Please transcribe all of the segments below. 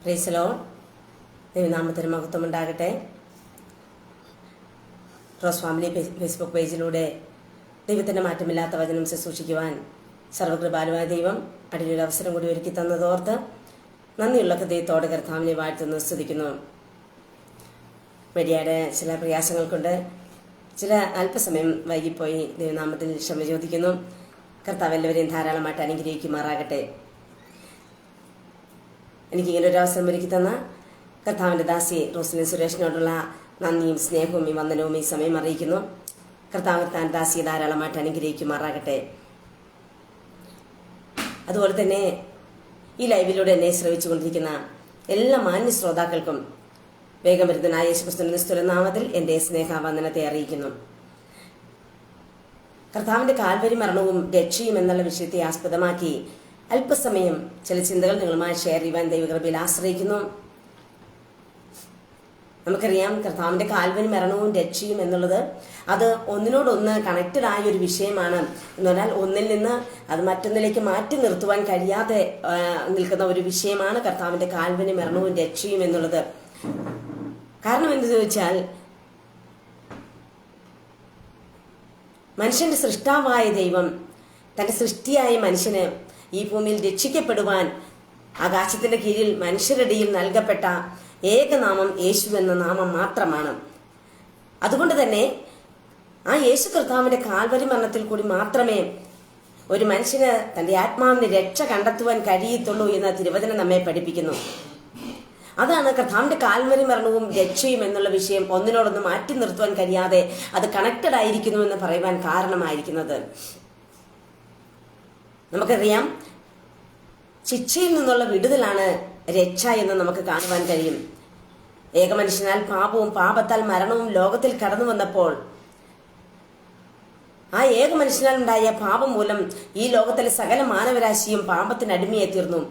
Praise the Lord. ദൈവനാമത്തിന് മഹത്വം ഉണ്ടാകട്ടെ. റോസ് ഫാമിലി ഫേസ്ബുക്ക് പേജിലൂടെ ദൈവത്തിൻ്റെ മാറ്റമില്ലാത്ത വചനം ശുശ്രൂഷിക്കുവാൻ സർവകൃപാലുവായ ദൈവം അടിയൊരു അവസരം കൂടി ഒരുക്കി തന്നതോർത്ത് നന്ദിയുള്ള ഹൃദയത്തോടെ കർത്താവിനെ വാഴ്ത്തുന്നു, സ്തുതിക്കുന്നു. മീഡിയയുടെ ചില പ്രയാസങ്ങൾ കൊണ്ട് ചില അല്പസമയം വൈകിപ്പോയി. ദൈവനാമത്തിൽ ക്ഷമ ചോദിക്കുന്നു. കർത്താവ് എല്ലാവരെയും ധാരാളമായിട്ട് അനുഗ്രഹിക്കുമാറാകട്ടെ. എനിക്കിങ്ങനെ ഒരു അവസരം ഒരുക്കി തന്ന കർത്താവിൻ്റെ ദാസി റോസ്ലിൻ സുരേഷിനോടുള്ള നന്ദിയും സ്നേഹവും ഈ വന്ദനവും ഈ സമയം അറിയിക്കുന്നു. കർത്താവ് താൻ ദാസിയെ ധാരാളമായിട്ട് അനുഗ്രഹിക്കുമാറാകട്ടെ. അതുപോലെ തന്നെ ഈ ലൈവിലൂടെ എന്നെ ശ്രവിച്ചുകൊണ്ടിരിക്കുന്ന എല്ലാ മാന്യ ശ്രോതാക്കൾക്കും വേഗം വരുന്നതിനായ യേശുക്രിസ്തുവിന്റെ നിസ്തുലനാമത്തിൽ എൻ്റെ സ്നേഹവന്ദനത്തെ അറിയിക്കുന്നു. കർത്താവിന്റെ കാൽവരി മരണവും രക്ഷയും എന്നുള്ള വിഷയത്തെ ആസ്പദമാക്കി അല്പസമയം ചില ചിന്തകൾ നിങ്ങളുമായി ഷെയർ ചെയ്യുവാൻ ദൈവകൃപയിൽ ആശ്രയിക്കുന്നു. നമുക്കറിയാം, കർത്താവിന്റെ കാൽവരി മരണവും രക്ഷയും എന്നുള്ളത് അത് ഒന്നിനോടൊന്ന് കണക്റ്റഡ് ആയ ഒരു വിഷയമാണ്. എന്ന് പറഞ്ഞാൽ ഒന്നിൽ നിന്ന് അത് മറ്റൊന്നിലേക്ക് മാറ്റി നിർത്തുവാൻ കഴിയാതെ നിൽക്കുന്ന ഒരു വിഷയമാണ് കർത്താവിന്റെ കാൽവരി മരണവും രക്ഷയും എന്നുള്ളത്. കാരണം എന്ത് ചോദിച്ചാൽ, മനുഷ്യന്റെ സൃഷ്ടാവായ ദൈവം തന്റെ സൃഷ്ടിയായ മനുഷ്യന് ഈ ഭൂമിയിൽ രക്ഷിക്കപ്പെടുവാൻ ആകാശത്തിന്റെ കീഴിൽ മനുഷ്യരുടെയിൽ നൽകപ്പെട്ട ഏകനാമം യേശു എന്ന നാമം മാത്രമാണ്. അതുകൊണ്ട് തന്നെ ആ യേശു കർത്താവിന്റെ കാൽവരി മരണത്തിൽ കൂടി മാത്രമേ ഒരു മനുഷ്യന് തന്റെ ആത്മാവിന് രക്ഷ കണ്ടെത്തുവാൻ കഴിയത്തുള്ളൂ എന്ന് തിരുവചനം നമ്മെ പഠിപ്പിക്കുന്നു. അതാണ് കർത്താവിന്റെ കാൽവരി മരണവും രക്ഷയും എന്നുള്ള വിഷയം ഒന്നിനോടൊന്ന് മാറ്റി നിർത്തുവാൻ കഴിയാതെ അത് കണക്റ്റഡ് ആയിരിക്കുന്നു എന്ന് പറയുവാൻ കാരണമായിരിക്കുന്നത്. നമുക്കറിയാം, ശിക്ഷയിൽ നിന്നുള്ള വിടുതലാണ് രക്ഷ എന്ന് നമുക്ക് കാണുവാൻ കഴിയും. ഏകമനുഷ്യനാൽ പാപവും പാപത്താൽ മരണവും ലോകത്തിൽ കടന്നു വന്നപ്പോൾ ആ ഏകമനുഷ്യനാൽ ഉണ്ടായ പാപം മൂലം ഈ ലോകത്തിലെ സകല മാനവരാശിയും പാപത്തിന് അടിമയായി തീർന്നു.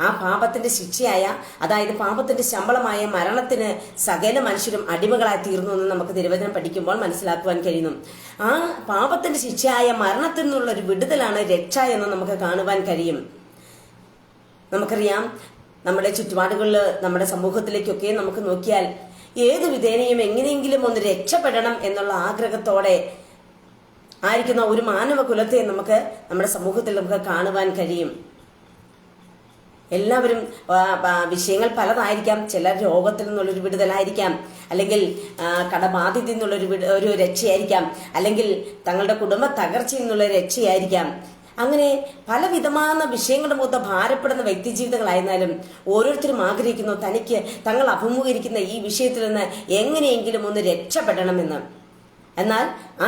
ആ പാപത്തിന്റെ ശിക്ഷയായ, അതായത് പാപത്തിന്റെ ശമ്പളമായ മരണത്തിന് സകല മനുഷ്യരും അടിമകളായി തീർന്നു എന്ന് നമുക്ക് തിരുവചനം പഠിക്കുമ്പോൾ മനസ്സിലാക്കുവാൻ കഴിയുന്നു. ആ പാപത്തിന്റെ ശിക്ഷയായ മരണത്തിൽ നിന്നുള്ള ഒരു വിടുതലാണ് രക്ഷ എന്ന് നമുക്ക് കാണുവാൻ കഴിയും. നമുക്കറിയാം, നമ്മുടെ ചുറ്റുപാടുകളിൽ നമ്മുടെ സമൂഹത്തിലേക്കൊക്കെ നമുക്ക് നോക്കിയാൽ ഏത് വിധേനയും എങ്ങനെയെങ്കിലും ഒന്ന് രക്ഷപ്പെടണം എന്നുള്ള ആഗ്രഹത്തോടെ ആയിരിക്കുന്ന ഒരു മാനവ കുലത്തെ നമുക്ക് നമ്മുടെ സമൂഹത്തിൽ നമുക്ക് കാണുവാൻ കഴിയും. എല്ലാവരും വിഷയങ്ങൾ പലതായിരിക്കാം. ചിലർ രോഗത്തിൽ നിന്നുള്ളൊരു വിടുതലായിരിക്കാം, അല്ലെങ്കിൽ കടബാധ്യതയിൽ നിന്നുള്ളൊരു ഒരു രക്ഷയായിരിക്കാം, അല്ലെങ്കിൽ തങ്ങളുടെ കുടുംബ തകർച്ചയിൽ നിന്നുള്ള രക്ഷയായിരിക്കാം. അങ്ങനെ പലവിധമായ വിഷയങ്ങളുടെ മുഖത്ത് ഭാരപ്പെടുന്ന വ്യക്തി ജീവിതങ്ങളായിരുന്നാലും ഓരോരുത്തരും ആഗ്രഹിക്കുന്നു തനിക്ക് തങ്ങൾ അഭിമുഖീകരിക്കുന്ന ഈ വിഷയത്തിൽ നിന്ന് എങ്ങനെയെങ്കിലും ഒന്ന് രക്ഷപ്പെടണമെന്ന്. എന്നാൽ ആ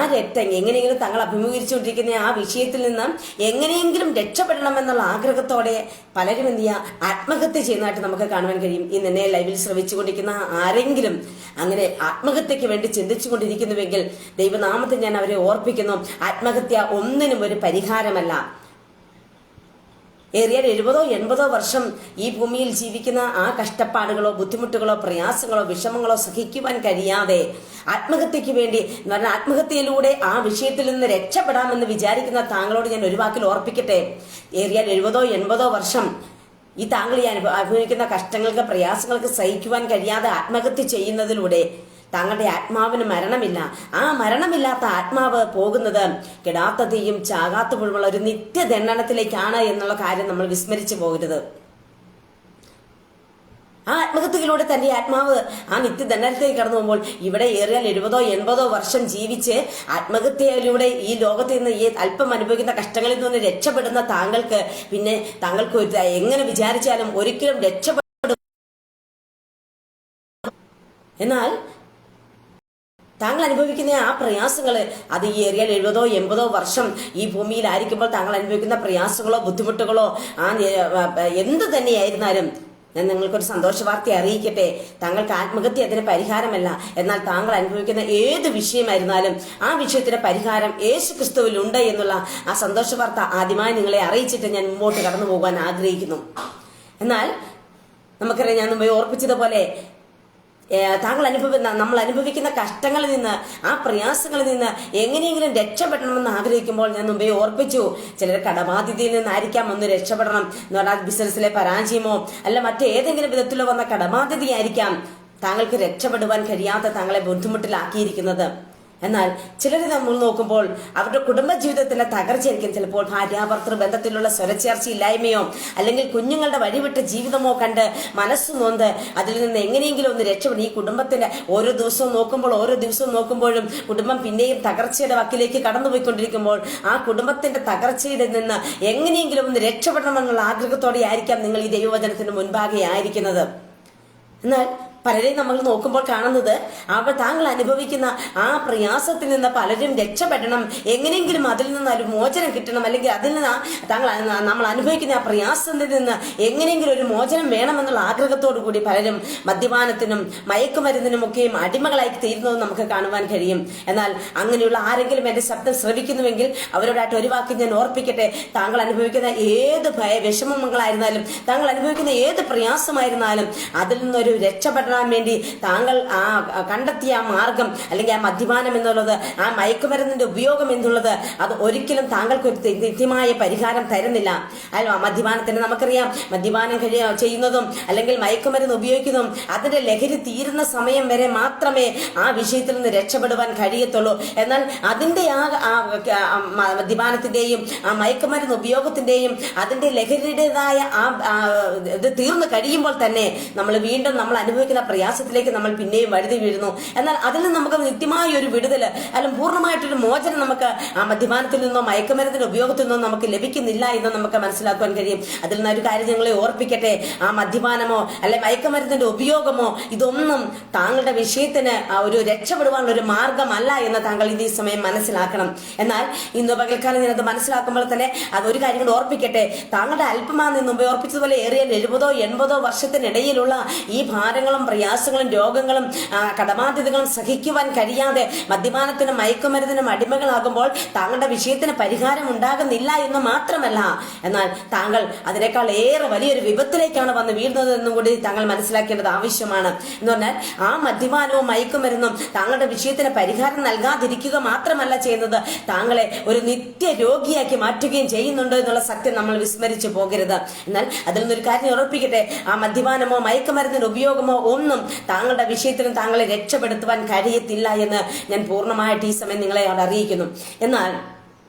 എങ്ങനെയെങ്കിലും തങ്ങൾ അഭിമുഖീകരിച്ചുകൊണ്ടിരിക്കുന്ന ആ വിഷയത്തിൽ നിന്ന് എങ്ങനെയെങ്കിലും രക്ഷപ്പെടണമെന്നുള്ള ആഗ്രഹത്തോടെ പലരും എന്ത് ചെയ്യുക, ആത്മഹത്യ ചെയ്യുന്നതായിട്ട് നമുക്ക് കാണുവാൻ കഴിയും. ഇന്ന് എന്നെ ലൈവിൽ ശ്രമിച്ചുകൊണ്ടിരിക്കുന്ന ആരെങ്കിലും അങ്ങനെ ആത്മഹത്യക്ക് വേണ്ടി ചിന്തിച്ചുകൊണ്ടിരിക്കുന്നുവെങ്കിൽ ദൈവനാമത്തിൽ ഞാൻ അവരെ ഓർപ്പിക്കുന്നു, ആത്മഹത്യ ഒന്നിനും ഒരു പരിഹാരമല്ല. ഏറിയാൽ 70-80 വർഷം ഈ ഭൂമിയിൽ ജീവിക്കുന്ന ആ കഷ്ടപ്പാടുകളോ ബുദ്ധിമുട്ടുകളോ പ്രയാസങ്ങളോ വിഷമങ്ങളോ സഹിക്കുവാൻ കഴിയാതെ ആത്മഹത്യക്ക് വേണ്ടി എന്ന് പറഞ്ഞാൽ ആത്മഹത്യയിലൂടെ ആ വിഷയത്തിൽ നിന്ന് രക്ഷപ്പെടാമെന്ന് വിചാരിക്കുന്ന താങ്കളോട് ഞാൻ ഒരു വാക്കിൽ ഓർപ്പിക്കട്ടെ. ഏറിയാൽ 70-80 വർഷം ഈ താങ്കൾ ഈ അനുഭവിക്കുന്ന കഷ്ടങ്ങൾക്ക് പ്രയാസങ്ങൾക്ക് സഹിക്കുവാൻ കഴിയാതെ ആത്മഹത്യ ചെയ്യുന്നതിലൂടെ താങ്കളുടെ ആത്മാവിന് മരണമില്ല. ആ മരണമില്ലാത്ത ആത്മാവ് പോകുന്നത് കെടാത്ത തീയും ചാകാത്ത പുഴുമുള്ള ഒരു നിത്യദണ്ഡനത്തിലേക്കാണ് എന്നുള്ള കാര്യം നമ്മൾ വിസ്മരിച്ചു പോകരുത്. ആ ആത്മഹത്യയിലൂടെ തന്റെ ആത്മാവ് ആ നിത്യദണ്ഡനത്തിലേക്ക് കടന്നു പോകുമ്പോൾ ഇവിടെ ഏറിയാൽ 70-80 വർഷം ജീവിച്ച് ആത്മഹത്യയിലൂടെ ഈ ലോകത്തിൽ നിന്ന് ഈ അല്പം അനുഭവിക്കുന്ന കഷ്ടങ്ങളിൽ നിന്ന് രക്ഷപ്പെടുന്ന താങ്കൾക്ക് പിന്നെ താങ്കൾക്ക് എങ്ങനെ വിചാരിച്ചാലും ഒരിക്കലും രക്ഷപ്പെടും. എന്നാൽ താങ്കൾ അനുഭവിക്കുന്ന ആ പ്രയാസങ്ങള് അത് ഈ ഏറിയാൽ 70-80 വർഷം ഈ ഭൂമിയിലായിരിക്കുമ്പോൾ താങ്കൾ അനുഭവിക്കുന്ന പ്രയാസങ്ങളോ ബുദ്ധിമുട്ടുകളോ എന്ത് തന്നെയായിരുന്നാലും ഞാൻ നിങ്ങൾക്കൊരു സന്തോഷ വാർത്ത അറിയിക്കട്ടെ. താങ്കൾക്ക് ആത്മഹത്യ അതിന് പരിഹാരമല്ല. എന്നാൽ താങ്കൾ അനുഭവിക്കുന്ന ഏത് വിഷയമായിരുന്നാലും ആ വിഷയത്തിന്റെ പരിഹാരം യേശു ക്രിസ്തുവിൽ ഉണ്ട് എന്നുള്ള ആ സന്തോഷ വാർത്ത ആദ്യമായി നിങ്ങളെ അറിയിച്ചിട്ട് ഞാൻ മുമ്പോട്ട് കടന്നു പോകാൻ ആഗ്രഹിക്കുന്നു. എന്നാൽ നമുക്കറിയാം, ഞാൻ മുമ്പേ ഓർപ്പിച്ചതുപോലെ നമ്മൾ അനുഭവിക്കുന്ന കഷ്ടങ്ങളിൽ നിന്ന്, ആ പ്രയാസങ്ങളിൽ നിന്ന് എങ്ങനെയെങ്കിലും രക്ഷപ്പെടണമെന്ന് ആഗ്രഹിക്കുമ്പോൾ ഞാൻ മുമ്പേ ഓർപ്പിച്ചു, ചിലർ കടബാധ്യതയിൽ നിന്നായിരിക്കാം ഒന്ന് രക്ഷപ്പെടണം എന്ന് പറഞ്ഞാൽ ബിസിനസ്സിലെ പരാജയമോ അല്ല മറ്റേതെങ്കിലും വിധത്തിലോ വന്ന കടബാധ്യതയായിരിക്കാം താങ്കൾക്ക് രക്ഷപ്പെടുവാൻ കഴിയാത്ത താങ്കളെ ബുദ്ധിമുട്ടിലാക്കിയിരിക്കുന്നത്. എന്നാൽ ചിലർ നമ്മൾ നോക്കുമ്പോൾ അവരുടെ കുടുംബജീവിതത്തിലെ തകർച്ചയായിരിക്കും. ചിലപ്പോൾ ഭാര്യാഭർത്തൃ ബന്ധത്തിലുള്ള സ്വരച്ചേർച്ചയില്ലായ്മയോ അല്ലെങ്കിൽ കുഞ്ഞുങ്ങളുടെ വഴിവിട്ട ജീവിതമോ കണ്ട് മനസ്സ് നൊന്ത് അതിൽ നിന്ന് എങ്ങനെയെങ്കിലും ഒന്ന് രക്ഷപ്പെടും. ഈ കുടുംബത്തിന്റെ ഓരോ ദിവസവും നോക്കുമ്പോഴും കുടുംബം പിന്നെയും തകർച്ചയുടെ വക്കിലേക്ക് കടന്നുപോയിക്കൊണ്ടിരിക്കുമ്പോൾ ആ കുടുംബത്തിന്റെ തകർച്ചയിൽ നിന്ന് എങ്ങനെയെങ്കിലും ഒന്ന് രക്ഷപ്പെടണമെന്നുള്ള ആഗ്രഹത്തോടെ ആയിരിക്കാം നിങ്ങൾ ഈ ദൈവവചനത്തിന് മുൻപാകെ ആയിരിക്കുന്നത്. എന്നാൽ പലരെയും നമ്മൾ നോക്കുമ്പോൾ കാണുന്നത് താങ്കൾ അനുഭവിക്കുന്ന ആ പ്രയാസത്തിൽ നിന്ന് പലരും രക്ഷപ്പെടണം, എങ്ങനെയെങ്കിലും അതിൽ നിന്ന് ഒരു മോചനം കിട്ടണം, അല്ലെങ്കിൽ അതിൽ നിന്ന് നമ്മൾ അനുഭവിക്കുന്ന ആ പ്രയാസത്തിൽ നിന്ന് എങ്ങനെയെങ്കിലും ഒരു മോചനം വേണമെന്നുള്ള ആഗ്രഹത്തോടു കൂടി പലരും മദ്യപാനത്തിനും മയക്കുമരുന്നിനും ഒക്കെയും അടിമകളായി തീരുന്നത് നമുക്ക് കാണുവാൻ കഴിയും. എന്നാൽ അങ്ങനെയുള്ള ആരെങ്കിലും എന്റെ ശബ്ദം ശ്രവിക്കുന്നുവെങ്കിൽ അവരോടായിട്ട് ഒരു വാക്ക് ഞാൻ ഓർപ്പിക്കട്ടെ. താങ്കൾ അനുഭവിക്കുന്ന ഏത് വിഷമങ്ങളായിരുന്നാലും, താങ്കൾ അനുഭവിക്കുന്ന ഏത് പ്രയാസമായിരുന്നാലും അതിൽ നിന്നൊരു രക്ഷപ്പെടണം വേണ്ടി താങ്കൾ കണ്ടെത്തിയ ആ മാർഗം, അല്ലെങ്കിൽ ആ മദ്യപാനം എന്നുള്ളത്, ആ മയക്കുമരുന്നിന്റെ ഉപയോഗം എന്നുള്ളത് അത് ഒരിക്കലും താങ്കൾക്ക് ഒരു കൃത്യമായ പരിഹാരം തരുന്നില്ല. അല്ല, മദ്യപാനത്തിന് നമുക്കറിയാം, മദ്യപാനം ചെയ്യുന്നതും അല്ലെങ്കിൽ മയക്കുമരുന്ന് ഉപയോഗിക്കുന്നതും അതിന്റെ ലഹരി തീരുന്ന സമയം വരെ മാത്രമേ ആ വിഷയത്തിൽ നിന്ന് രക്ഷപ്പെടുവാൻ കഴിയത്തുള്ളൂ. എന്നാൽ അതിന്റെ ആ മദ്യപാനത്തിന്റെയും ആ മയക്കുമരുന്ന് ഉപയോഗത്തിന്റെയും അതിന്റെ ലഹരിയുടേതായ ഇത് തീർന്നു കഴിയുമ്പോൾ തന്നെ നമ്മൾ അനുഭവിക്കുന്ന പ്രയാസത്തിലേക്ക് നമ്മൾ പിന്നെയും വഴുതി വീഴുന്നു. എന്നാൽ അതിൽ നിന്ന് നമുക്ക് നിത്യമായ ഒരു വിടുതല് അല്ലെങ്കിൽ പൂർണ്ണമായിട്ടൊരു മോചനം നമുക്ക് ആ മദ്യപാനത്തിൽ നിന്നോ മയക്കുമരുന്നിന്റെ ഉപയോഗത്തിൽ നിന്നോ നമുക്ക് ലഭിക്കുന്നില്ല എന്ന് നമുക്ക് മനസ്സിലാക്കുവാൻ കഴിയും. അതിൽ നിന്ന് ഒരു കാര്യം ഞങ്ങളെ ഓർപ്പിക്കട്ടെ, ആ മദ്യപാനമോ അല്ലെ മയക്കുമരുന്നിന്റെ ഉപയോഗമോ ഇതൊന്നും താങ്കളുടെ വിഷയത്തിന് ഒരു രക്ഷപ്പെടുവാനുള്ള ഒരു മാർഗമല്ല എന്ന് താങ്കൾ ഈ സമയം മനസ്സിലാക്കണം. എന്നാൽ ഇന്ന് പകൽക്കാലം ഞാനത് മനസ്സിലാക്കുമ്പോൾ തന്നെ അതൊരു കാര്യം കൂടെ ഓർപ്പിക്കട്ടെ, താങ്കളുടെ അല്പമാണെന്ന് മുമ്പ് ഓർപ്പിച്ചതുപോലെ ഏറിയ 70-80 വർഷത്തിനിടയിലുള്ള ഈ ഭാരങ്ങളും പ്രയാസങ്ങളും രോഗങ്ങളും കടബാധ്യതകളും സഹിക്കുവാൻ കഴിയാതെ മദ്യപാനത്തിനും മയക്കുമരുന്നിനും അടിമകളാകുമ്പോൾ താങ്കളുടെ വിഷയത്തിന് പരിഹാരം ഉണ്ടാകുന്നില്ല എന്ന് മാത്രമല്ല, എന്നാൽ താങ്കൾ അതിനേക്കാൾ ഏറെ വലിയൊരു വിപത്തിലേക്കാണ് വന്ന് വീഴുന്നത് എന്നും കൂടി താങ്കൾ മനസ്സിലാക്കേണ്ടത് ആവശ്യമാണ്. എന്ന് പറഞ്ഞാൽ ആ മദ്യപാനവും മയക്കുമരുന്നും താങ്കളുടെ വിഷയത്തിന് പരിഹാരം നൽകാതിരിക്കുക മാത്രമല്ല ചെയ്യുന്നത്, താങ്കളെ ഒരു നിത്യ രോഗിയാക്കി മാറ്റുകയും ചെയ്യുന്നുണ്ട് എന്നുള്ള സത്യം നമ്മൾ വിസ്മരിച്ചു പോകരുത്. എന്നാൽ അതിൽ നിന്നൊരു കാര്യം ഉറപ്പിക്കട്ടെ, ആ മദ്യപാനമോ മയക്കുമരുന്നിന്റെ ഉപയോഗമോ ഒന്നും താങ്കളുടെ വിഷയത്തിലും താങ്കളെ രക്ഷപ്പെടുത്തുവാൻ കഴിയത്തില്ല എന്ന് ഞാൻ പൂർണ്ണമായിട്ട് ഈ സമയം നിങ്ങളെ അറിയിക്കുന്നു. എന്നാൽ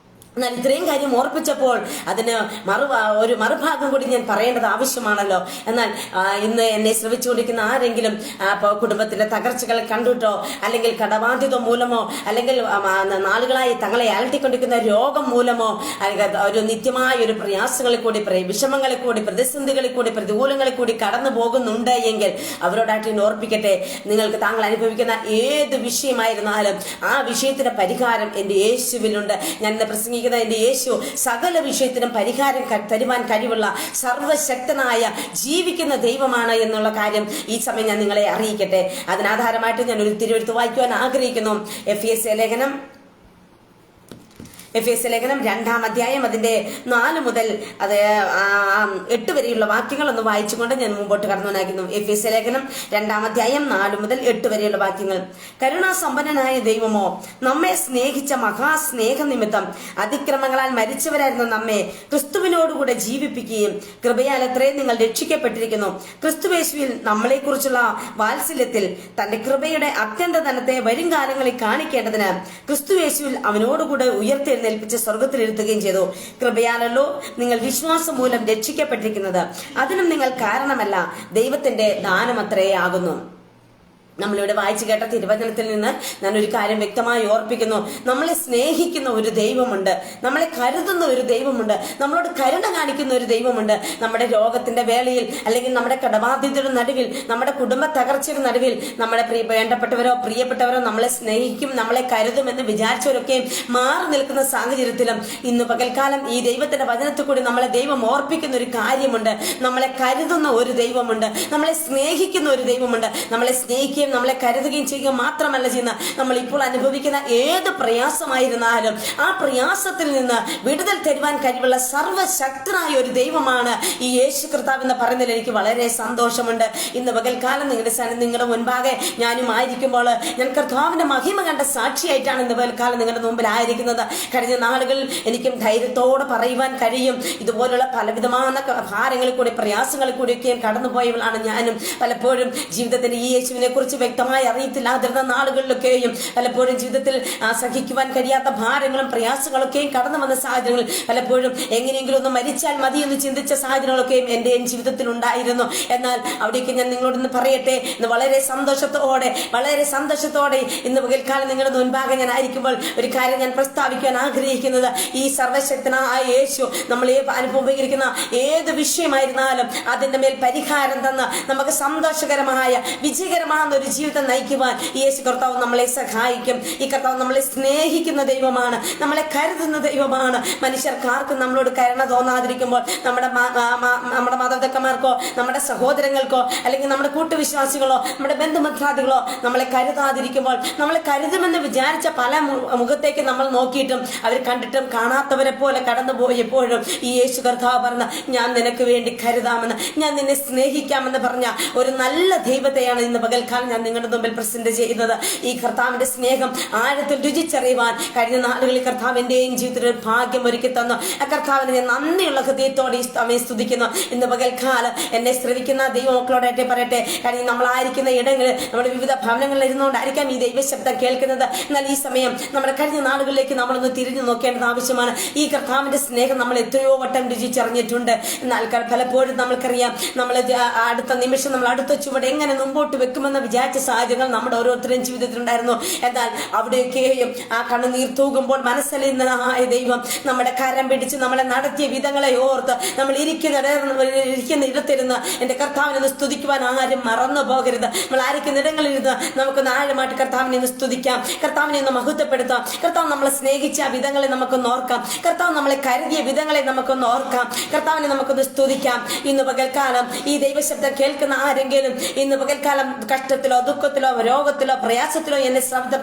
ഇത്രയും കാര്യം ഓർപ്പിച്ചപ്പോൾ അതിന് ഒരു മറുഭാഗം കൂടി ഞാൻ പറയേണ്ടത് ആവശ്യമാണല്ലോ. എന്നാൽ ഇന്ന് എന്നെ ശ്രമിച്ചുകൊണ്ടിരിക്കുന്ന ആരെങ്കിലും കുടുംബത്തിന്റെ തകർച്ചകൾ കണ്ടിട്ടോ അല്ലെങ്കിൽ കടബാധ്യത മൂലമോ അല്ലെങ്കിൽ നാളുകളായി തങ്ങളെ അലട്ടിക്കൊണ്ടിരിക്കുന്ന രോഗം മൂലമോ അല്ലെങ്കിൽ ഒരു നിത്യമായ ഒരു പ്രയാസങ്ങളിൽ കൂടി വിഷമങ്ങളിൽ കൂടി പ്രതിസന്ധികളിൽ കൂടി പ്രതികൂലങ്ങളിൽ കൂടി കടന്നു പോകുന്നുണ്ട് എങ്കിൽ അവരോടായിട്ട് ഞാൻ ഓർപ്പിക്കട്ടെ, നിങ്ങൾക്ക് താങ്കൾ അനുഭവിക്കുന്ന ഏത് വിഷയമായിരുന്നാലും ആ വിഷയത്തിന്റെ പരിഹാരം എന്റെ യേശുവിലുണ്ട്. ഞാൻ പ്രസംഗിക്കുന്ന എന്റെ യേശു സകല വിഷയത്തിനും പരിഹാരം തരുവാൻ കഴിവുള്ള സർവശക്തനായ ജീവിക്കുന്ന ദൈവമാണ് എന്നുള്ള കാര്യം ഈ സമയം ഞാൻ നിങ്ങളെ അറിയിക്കട്ടെ. അതിനാധാരമായിട്ട് ഞാൻ ഒരു തിരുവെഴുത്ത് വായിക്കുവാൻ ആഗ്രഹിക്കുന്നു. എഫേസ്യ ലേഖനം 2-ാം അധ്യായം അതിന്റെ 4 മുതൽ 8 വരെയുള്ള വാക്യങ്ങൾ ഒന്ന് വായിച്ചുകൊണ്ട് ഞാൻ മുമ്പോട്ട് കടന്നുവന്നായിരുന്നു. എഫേസ്യ ലേഖനം 2-ാം അധ്യായം 4 മുതൽ 8 വരെയുള്ള വാക്യങ്ങൾ. കരുണാസമ്പന്നനായ ദൈവമോ, നമ്മെ സ്നേഹിച്ച മഹാസ്നേഹ നിമിത്തം അതിക്രമങ്ങളാൽ മരിച്ചവരായിരുന്ന നമ്മെ ക്രിസ്തുവിനോടുകൂടെ ജീവിപ്പിക്കുകയും കൃപയാൽ എത്രയും നിങ്ങൾ രക്ഷിക്കപ്പെട്ടിരിക്കുന്നു. ക്രിസ്തുവേശുവിൽ നമ്മളെ കുറിച്ചുള്ള വാത്സല്യത്തിൽ തന്റെ കൃപയുടെ അത്യന്തധനത്തെ വരും കാലങ്ങളിൽ കാണിക്കേണ്ടതിന് ക്രിസ്തുവേശുവിൽ അവനോടുകൂടെ ഉയർത്തെഴുന്നേൽപ്പിച്ച് സ്വർഗത്തിലിരുത്തുകയും ചെയ്തു. കൃപയാലല്ലോ നിങ്ങൾ വിശ്വാസം മൂലം രക്ഷിക്കപ്പെട്ടിരിക്കുന്നത്. അതിനും നിങ്ങൾ കാരണമല്ല, ദൈവത്തിന്റെ ദാനമത്രേ ആകുന്നു. നമ്മളിവിടെ വായിച്ചു കേട്ട തിരുവചനത്തിൽ നിന്ന് ഞാൻ ഒരു കാര്യം വ്യക്തമായി ഓർപ്പിക്കുന്നു. നമ്മളെ സ്നേഹിക്കുന്ന ഒരു ദൈവമുണ്ട്, നമ്മളെ കരുതുന്ന ഒരു ദൈവമുണ്ട്, നമ്മളോട് കരുണ കാണിക്കുന്ന ഒരു ദൈവമുണ്ട്. നമ്മുടെ രോഗത്തിന്റെ വേളയിൽ അല്ലെങ്കിൽ നമ്മുടെ കടബാധ്യതയുടെ നടുവിൽ, നമ്മുടെ കുടുംബ തകർച്ചയുടെ നടുവിൽ നമ്മുടെ വേണ്ടപ്പെട്ടവരോ പ്രിയപ്പെട്ടവരോ നമ്മളെ സ്നേഹിക്കും, നമ്മളെ കരുതുമെന്ന് വിചാരിച്ചവരൊക്കെയും മാറി നിൽക്കുന്ന സാഹചര്യത്തിലും ഇന്ന് പകൽക്കാലം ഈ ദൈവത്തിന്റെ വചനത്തിൽ കൂടി നമ്മളെ ദൈവം ഓർപ്പിക്കുന്ന ഒരു കാര്യമുണ്ട്. നമ്മളെ കരുതുന്ന ഒരു ദൈവമുണ്ട്, നമ്മളെ സ്നേഹിക്കുന്ന ഒരു ദൈവമുണ്ട്. നമ്മളെ സ്നേഹിക്കുകയും സ്നേഹിക്കുകയും നമ്മളെ കരുതുകയും ചെയ്യുക മാത്രമല്ല ചെയ്യുന്ന, നമ്മൾ ഇപ്പോൾ അനുഭവിക്കുന്ന ഏത് പ്രയാസമായിരുന്നാലും ആ പ്രയാസത്തിൽ നിന്ന് വിടുതൽ തരുവാൻ കഴിവുള്ള സർവ്വശക്തനായ ഒരു ദൈവമാണ് ഈ യേശു കർത്താവ് എന്ന് പറയുന്നതിൽ എനിക്ക് വളരെ സന്തോഷമുണ്ട്. ഇന്ന് പകൽക്കാലം നിങ്ങളുടെ മുൻപാകെ ഞാനും ആയിരിക്കുമ്പോൾ ഞാൻ കർത്താവിന്റെ മഹിമ കണ്ട സാക്ഷിയായിട്ടാണ് ഇന്ന് പകൽക്കാലം നിങ്ങളുടെ മുമ്പിലായിരിക്കുന്നത്. കഴിഞ്ഞ നാളുകളിൽ എനിക്കും ധൈര്യത്തോടെ പറയുവാൻ കഴിയും, ഇതുപോലുള്ള പലവിധமான ഭാരങ്ങളിൽ കൂടി പ്രയാസങ്ങളിൽ കൂടിയൊക്കെ കടന്നുപോയവളാണ് ഞാനും. പലപ്പോഴും ജീവിതത്തിൽ ഈ യേശുവിനെ കുറിച്ച് വ്യക്തമായി അറിയത്തില്ലാതിരുന്ന നാളുകളിലൊക്കെയും പലപ്പോഴും ജീവിതത്തിൽ സഹിക്കുവാൻ കഴിയാത്ത ഭാരങ്ങളും പ്രയാസങ്ങളൊക്കെയും കടന്നു വന്ന സാഹചര്യങ്ങൾ, പലപ്പോഴും എങ്ങനെയെങ്കിലും ഒന്ന് മരിച്ചാൽ മതി എന്ന് ചിന്തിച്ച സാഹചര്യങ്ങളൊക്കെയും എന്റെയും ജീവിതത്തിൽ ഉണ്ടായിരുന്നു. എന്നാൽ അവിടേക്ക് ഞാൻ നിങ്ങളോടൊന്ന് പറയട്ടെ, ഇന്ന് വളരെ സന്തോഷത്തോടെ ഇന്ന് പകൽക്കാലം നിങ്ങളുടെ മുൻപാകെ ഞാൻ ആയിരിക്കുമ്പോൾ ഒരു കാര്യം ഞാൻ പ്രസ്താവിക്കാൻ ആഗ്രഹിക്കുന്നത്, ഈ സർവശക്തനായ യേശു നമ്മൾ അനുഭവിക്കുന്ന ഏത് വിഷയമായിരുന്നാലും അതിന്റെ മേൽ പരിഹാരം തന്ന് നമുക്ക് സന്തോഷകരമായ വിജയകരമായ ഒരു ജീവിതം നയിക്കുവാൻ ഈ യേശു കർത്താവ് നമ്മളെ സഹായിക്കും. ഈ കർത്താവ് നമ്മളെ സ്നേഹിക്കുന്ന ദൈവമാണ്, നമ്മളെ കരുതുന്ന ദൈവമാണ്. മനുഷ്യർക്കാർക്കും നമ്മളോട് കരുണ തോന്നാതിരിക്കുമ്പോൾ, നമ്മുടെ മാതാപിതാക്കന്മാർക്കോ നമ്മുടെ സഹോദരങ്ങൾക്കോ അല്ലെങ്കിൽ നമ്മുടെ കൂട്ടുവിശ്വാസികളോ നമ്മുടെ ബന്ധുമിത്രാദികളോ നമ്മളെ കരുതാതിരിക്കുമ്പോൾ, നമ്മളെ കരുതുമെന്ന് വിചാരിച്ച പല മുഖത്തേക്ക് നമ്മൾ നോക്കിയിട്ടും അവർ കണ്ടിട്ടും കാണാത്തവരെ പോലെ കടന്നുപോയപ്പോഴും ഈ യേശു കർത്താവ് പറഞ്ഞ, ഞാൻ നിനക്ക് വേണ്ടി കരുതാമെന്ന്, ഞാൻ നിന്നെ സ്നേഹിക്കാമെന്ന് പറഞ്ഞ ഒരു നല്ല ദൈവത്തെയാണ് ഇന്ന് പകൽക്കാലം ഞാൻ നിങ്ങളുടെ മുമ്പിൽ പ്രസന്റ് ചെയ്യുന്നത്. ഈ കർത്താവിന്റെ സ്നേഹം ആഴത്തിൽ രുചിച്ചറിയുവാൻ കഴിഞ്ഞ നാളുകളിൽ കർത്താവിന്റെയും ജീവിതത്തിൽ ഒരു ഭാഗ്യം ഒരുക്കി തന്നു. ആ കർത്താവിനെ ഞാൻ നന്ദിയുള്ള ഹൃദയത്തോടെ ഈ സമയം സ്തുതിക്കുന്നു. ഇന്ന് പകൽക്കാലം എന്നെ ശ്രവിക്കുന്ന ദൈവമക്കളോടായിട്ട് പറയട്ടെ, കാരണം നമ്മളായിരിക്കുന്ന ഇടങ്ങളിൽ നമ്മുടെ വിവിധ ഭവനങ്ങളിൽ ഇരുന്നുകൊണ്ടായിരിക്കാം ഈ ദൈവശബ്ദം കേൾക്കുന്നത്. എന്നാൽ ഈ സമയം നമ്മുടെ കഴിഞ്ഞ നാളുകളിലേക്ക് നമ്മളൊന്ന് തിരിഞ്ഞു നോക്കേണ്ടത് ആവശ്യമാണ്. ഈ കർത്താവിന്റെ സ്നേഹം നമ്മൾ എത്രയോ വട്ടം രുചിച്ചറിഞ്ഞിട്ടുണ്ട്. എന്നാൽ പലപ്പോഴും നമ്മൾക്കറിയാം, നമ്മൾ അടുത്ത നിമിഷം നമ്മൾ അടുത്ത ചുവട് എങ്ങനെ മുമ്പോട്ട് വെക്കുമെന്ന് വിചാരിച്ച സാഹചര്യങ്ങൾ നമ്മുടെ ഓരോരുത്തരും ജീവിതത്തിലുണ്ടായിരുന്നു. എന്നാൽ അവിടെയൊക്കെയും ആ കണ്ണുനീർ തൂകുമ്പോൾ മനസ്സലിയുന്നതായ ദൈവം നമ്മുടെ കരം പിടിച്ച് നമ്മളെ നടത്തിയ വിധങ്ങളെ ഓർത്ത് നമ്മൾ ഇരിക്കുന്ന ഇടത്തിരുന്ന് എന്റെ കർത്താവിനെ സ്തുതിക്കുവാൻ ആരും മറന്നു പോകരുത്. നമ്മൾ ആയിരിക്കുന്ന ഇടങ്ങളിൽ ഇരുന്ന് നമുക്കൊന്ന് ആഴമായിട്ട് കർത്താവിനെ ഒന്ന് സ്തുതിക്കാം, കർത്താവിനെ ഒന്ന് മഹത്വപ്പെടുത്താം. കർത്താവ് നമ്മളെ സ്നേഹിച്ച വിധങ്ങളെ നമുക്കൊന്ന് ഓർക്കാം, കർത്താവ് നമ്മളെ കരുതിയ വിധങ്ങളെ നമുക്കൊന്ന് ഓർക്കാം, കർത്താവിനെ നമുക്കൊന്ന് സ്തുതിക്കാം. ഇന്ന് പകൽക്കാലം ഈ ദൈവശബ്ദം കേൾക്കുന്ന ആരെങ്കിലും ഇന്ന് പകൽക്കാലം കഷ്ടത്തിലോ ദുഃഖത്തിലോ രോഗത്തിലോ പ്രയാസത്തിലോ എന്നെ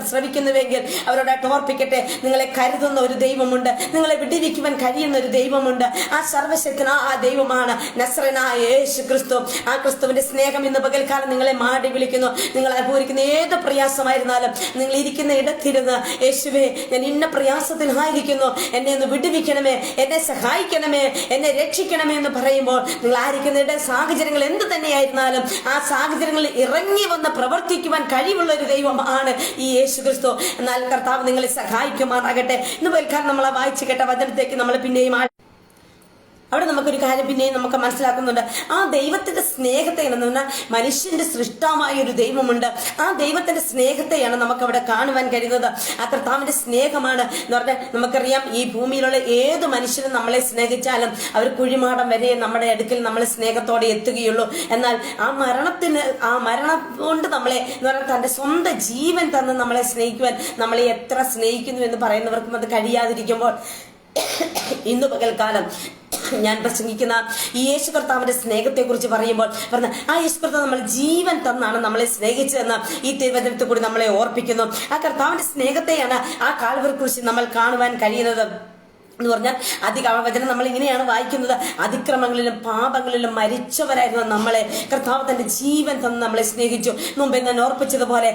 ശ്രവിക്കുന്നുവെങ്കിൽ അവരോടായിട്ട് ഓർപ്പിക്കട്ടെ, നിങ്ങളെ കരുതുന്ന ഒരു ദൈവമുണ്ട്, നിങ്ങളെ വിടിവിക്കുവാൻ കഴിയുന്ന ഒരു ദൈവമുണ്ട്. ആ സർവശക്തനായ ആ ദൈവമാണ് നസ്രനായ യേശു ക്രിസ്തു. ആ ക്രിസ്തുവിന്റെ സ്നേഹം ഇന്ന് പകൽക്കാലം നിങ്ങളെ മാടി വിളിക്കുന്നു. നിങ്ങൾ അനുഭവിക്കുന്ന ഏത് പ്രയാസമായിരുന്നാലും നിങ്ങൾ ഇരിക്കുന്ന ഇടത്തിരുന്ന്, യേശുവേ ഞാൻ ഇന്ന പ്രയാസത്തിലായിരിക്കുന്നു, എന്നെ ഒന്ന് വിടുവിക്കണമേ, എന്നെ സഹായിക്കണമേ, എന്നെ രക്ഷിക്കണമേ എന്ന് പറയുമ്പോൾ നിങ്ങൾ ആയിരിക്കുന്ന സാഹചര്യങ്ങൾ എന്ത് തന്നെയായിരുന്നാലും ആ സാഹചര്യങ്ങളിൽ ഇറങ്ങി വന്ന് പ്രവർത്തിക്കുവാൻ കഴിവുള്ള ഒരു ദൈവമാണ് ഈ യേശു ക്രിസ്തു. എന്നാൽ കർത്താവ് നിങ്ങളെ സഹായിക്കുമാറാകട്ടെ. ഇന്ന് പൽക്കാലം നമ്മളെ വായിച്ചു കേട്ട വചനത്തേക്ക് നമ്മൾ പിന്നെയും അവിടെ നമുക്കൊരു കാര്യം പിന്നെയും നമുക്ക് മനസ്സിലാക്കുന്നുണ്ട്. ആ ദൈവത്തിന്റെ സ്നേഹത്തെ എന്ന് പറഞ്ഞാൽ മനുഷ്യന്റെ സൃഷ്ടാവായ ഒരു ദൈവമുണ്ട്. ആ ദൈവത്തിന്റെ സ്നേഹത്തെയാണ് നമുക്ക് അവിടെ കാണുവാൻ കഴിയുന്നത്. ആ കർത്താവിന്റെ സ്നേഹമാണ് എന്ന് പറഞ്ഞാൽ നമുക്കറിയാം, ഈ ഭൂമിയിലുള്ള ഏത് മനുഷ്യനും നമ്മളെ സ്നേഹിച്ചാലും അവർ കുഴിമാടം വരെ നമ്മുടെ അടുക്കൽ നമ്മളെ സ്നേഹത്തോടെ എത്തുകയുള്ളൂ. എന്നാൽ ആ മരണം കൊണ്ട് നമ്മളെ എന്ന് പറഞ്ഞാൽ തന്റെ സ്വന്തം ജീവൻ തന്ന് നമ്മളെ സ്നേഹിക്കുവാൻ, നമ്മളെ എത്ര സ്നേഹിക്കുന്നു എന്ന് പറയുന്നവർക്കും അത് കഴിയാതിരിക്കുമ്പോൾ ഇന്ന് പകൽക്കാലം ഞാൻ പ്രസംഗിക്കുന്ന ഈ യേശു കർത്താവിന്റെ സ്നേഹത്തെ കുറിച്ച് പറയുമ്പോൾ ആ യേശു കർത്താവ് നമ്മൾ ജീവൻ തന്നാണ് നമ്മളെ സ്നേഹിച്ചതെന്ന് ഈ തിരുവചനത്തിൽ കൂടി നമ്മളെ ഓർപ്പിക്കുന്നു. ആ കർത്താവിന്റെ സ്നേഹത്തെയാണ് ആ കാൽവരി കുരിശിൽ നമ്മൾ കാണുവാൻ കഴിയുന്നത് എന്ന് പറഞ്ഞാൽ വചനം നമ്മൾ ഇങ്ങനെയാണ് വായിക്കുന്നത്, അതിക്രമങ്ങളിലും പാപങ്ങളിലും മരിച്ചവരായിരുന്ന നമ്മളെ കർത്താവ് തന്റെ ജീവൻ തന്ന് നമ്മളെ സ്നേഹിച്ചു. മുമ്പേ ഞാൻ ഓർപ്പിച്ചതുപോലെ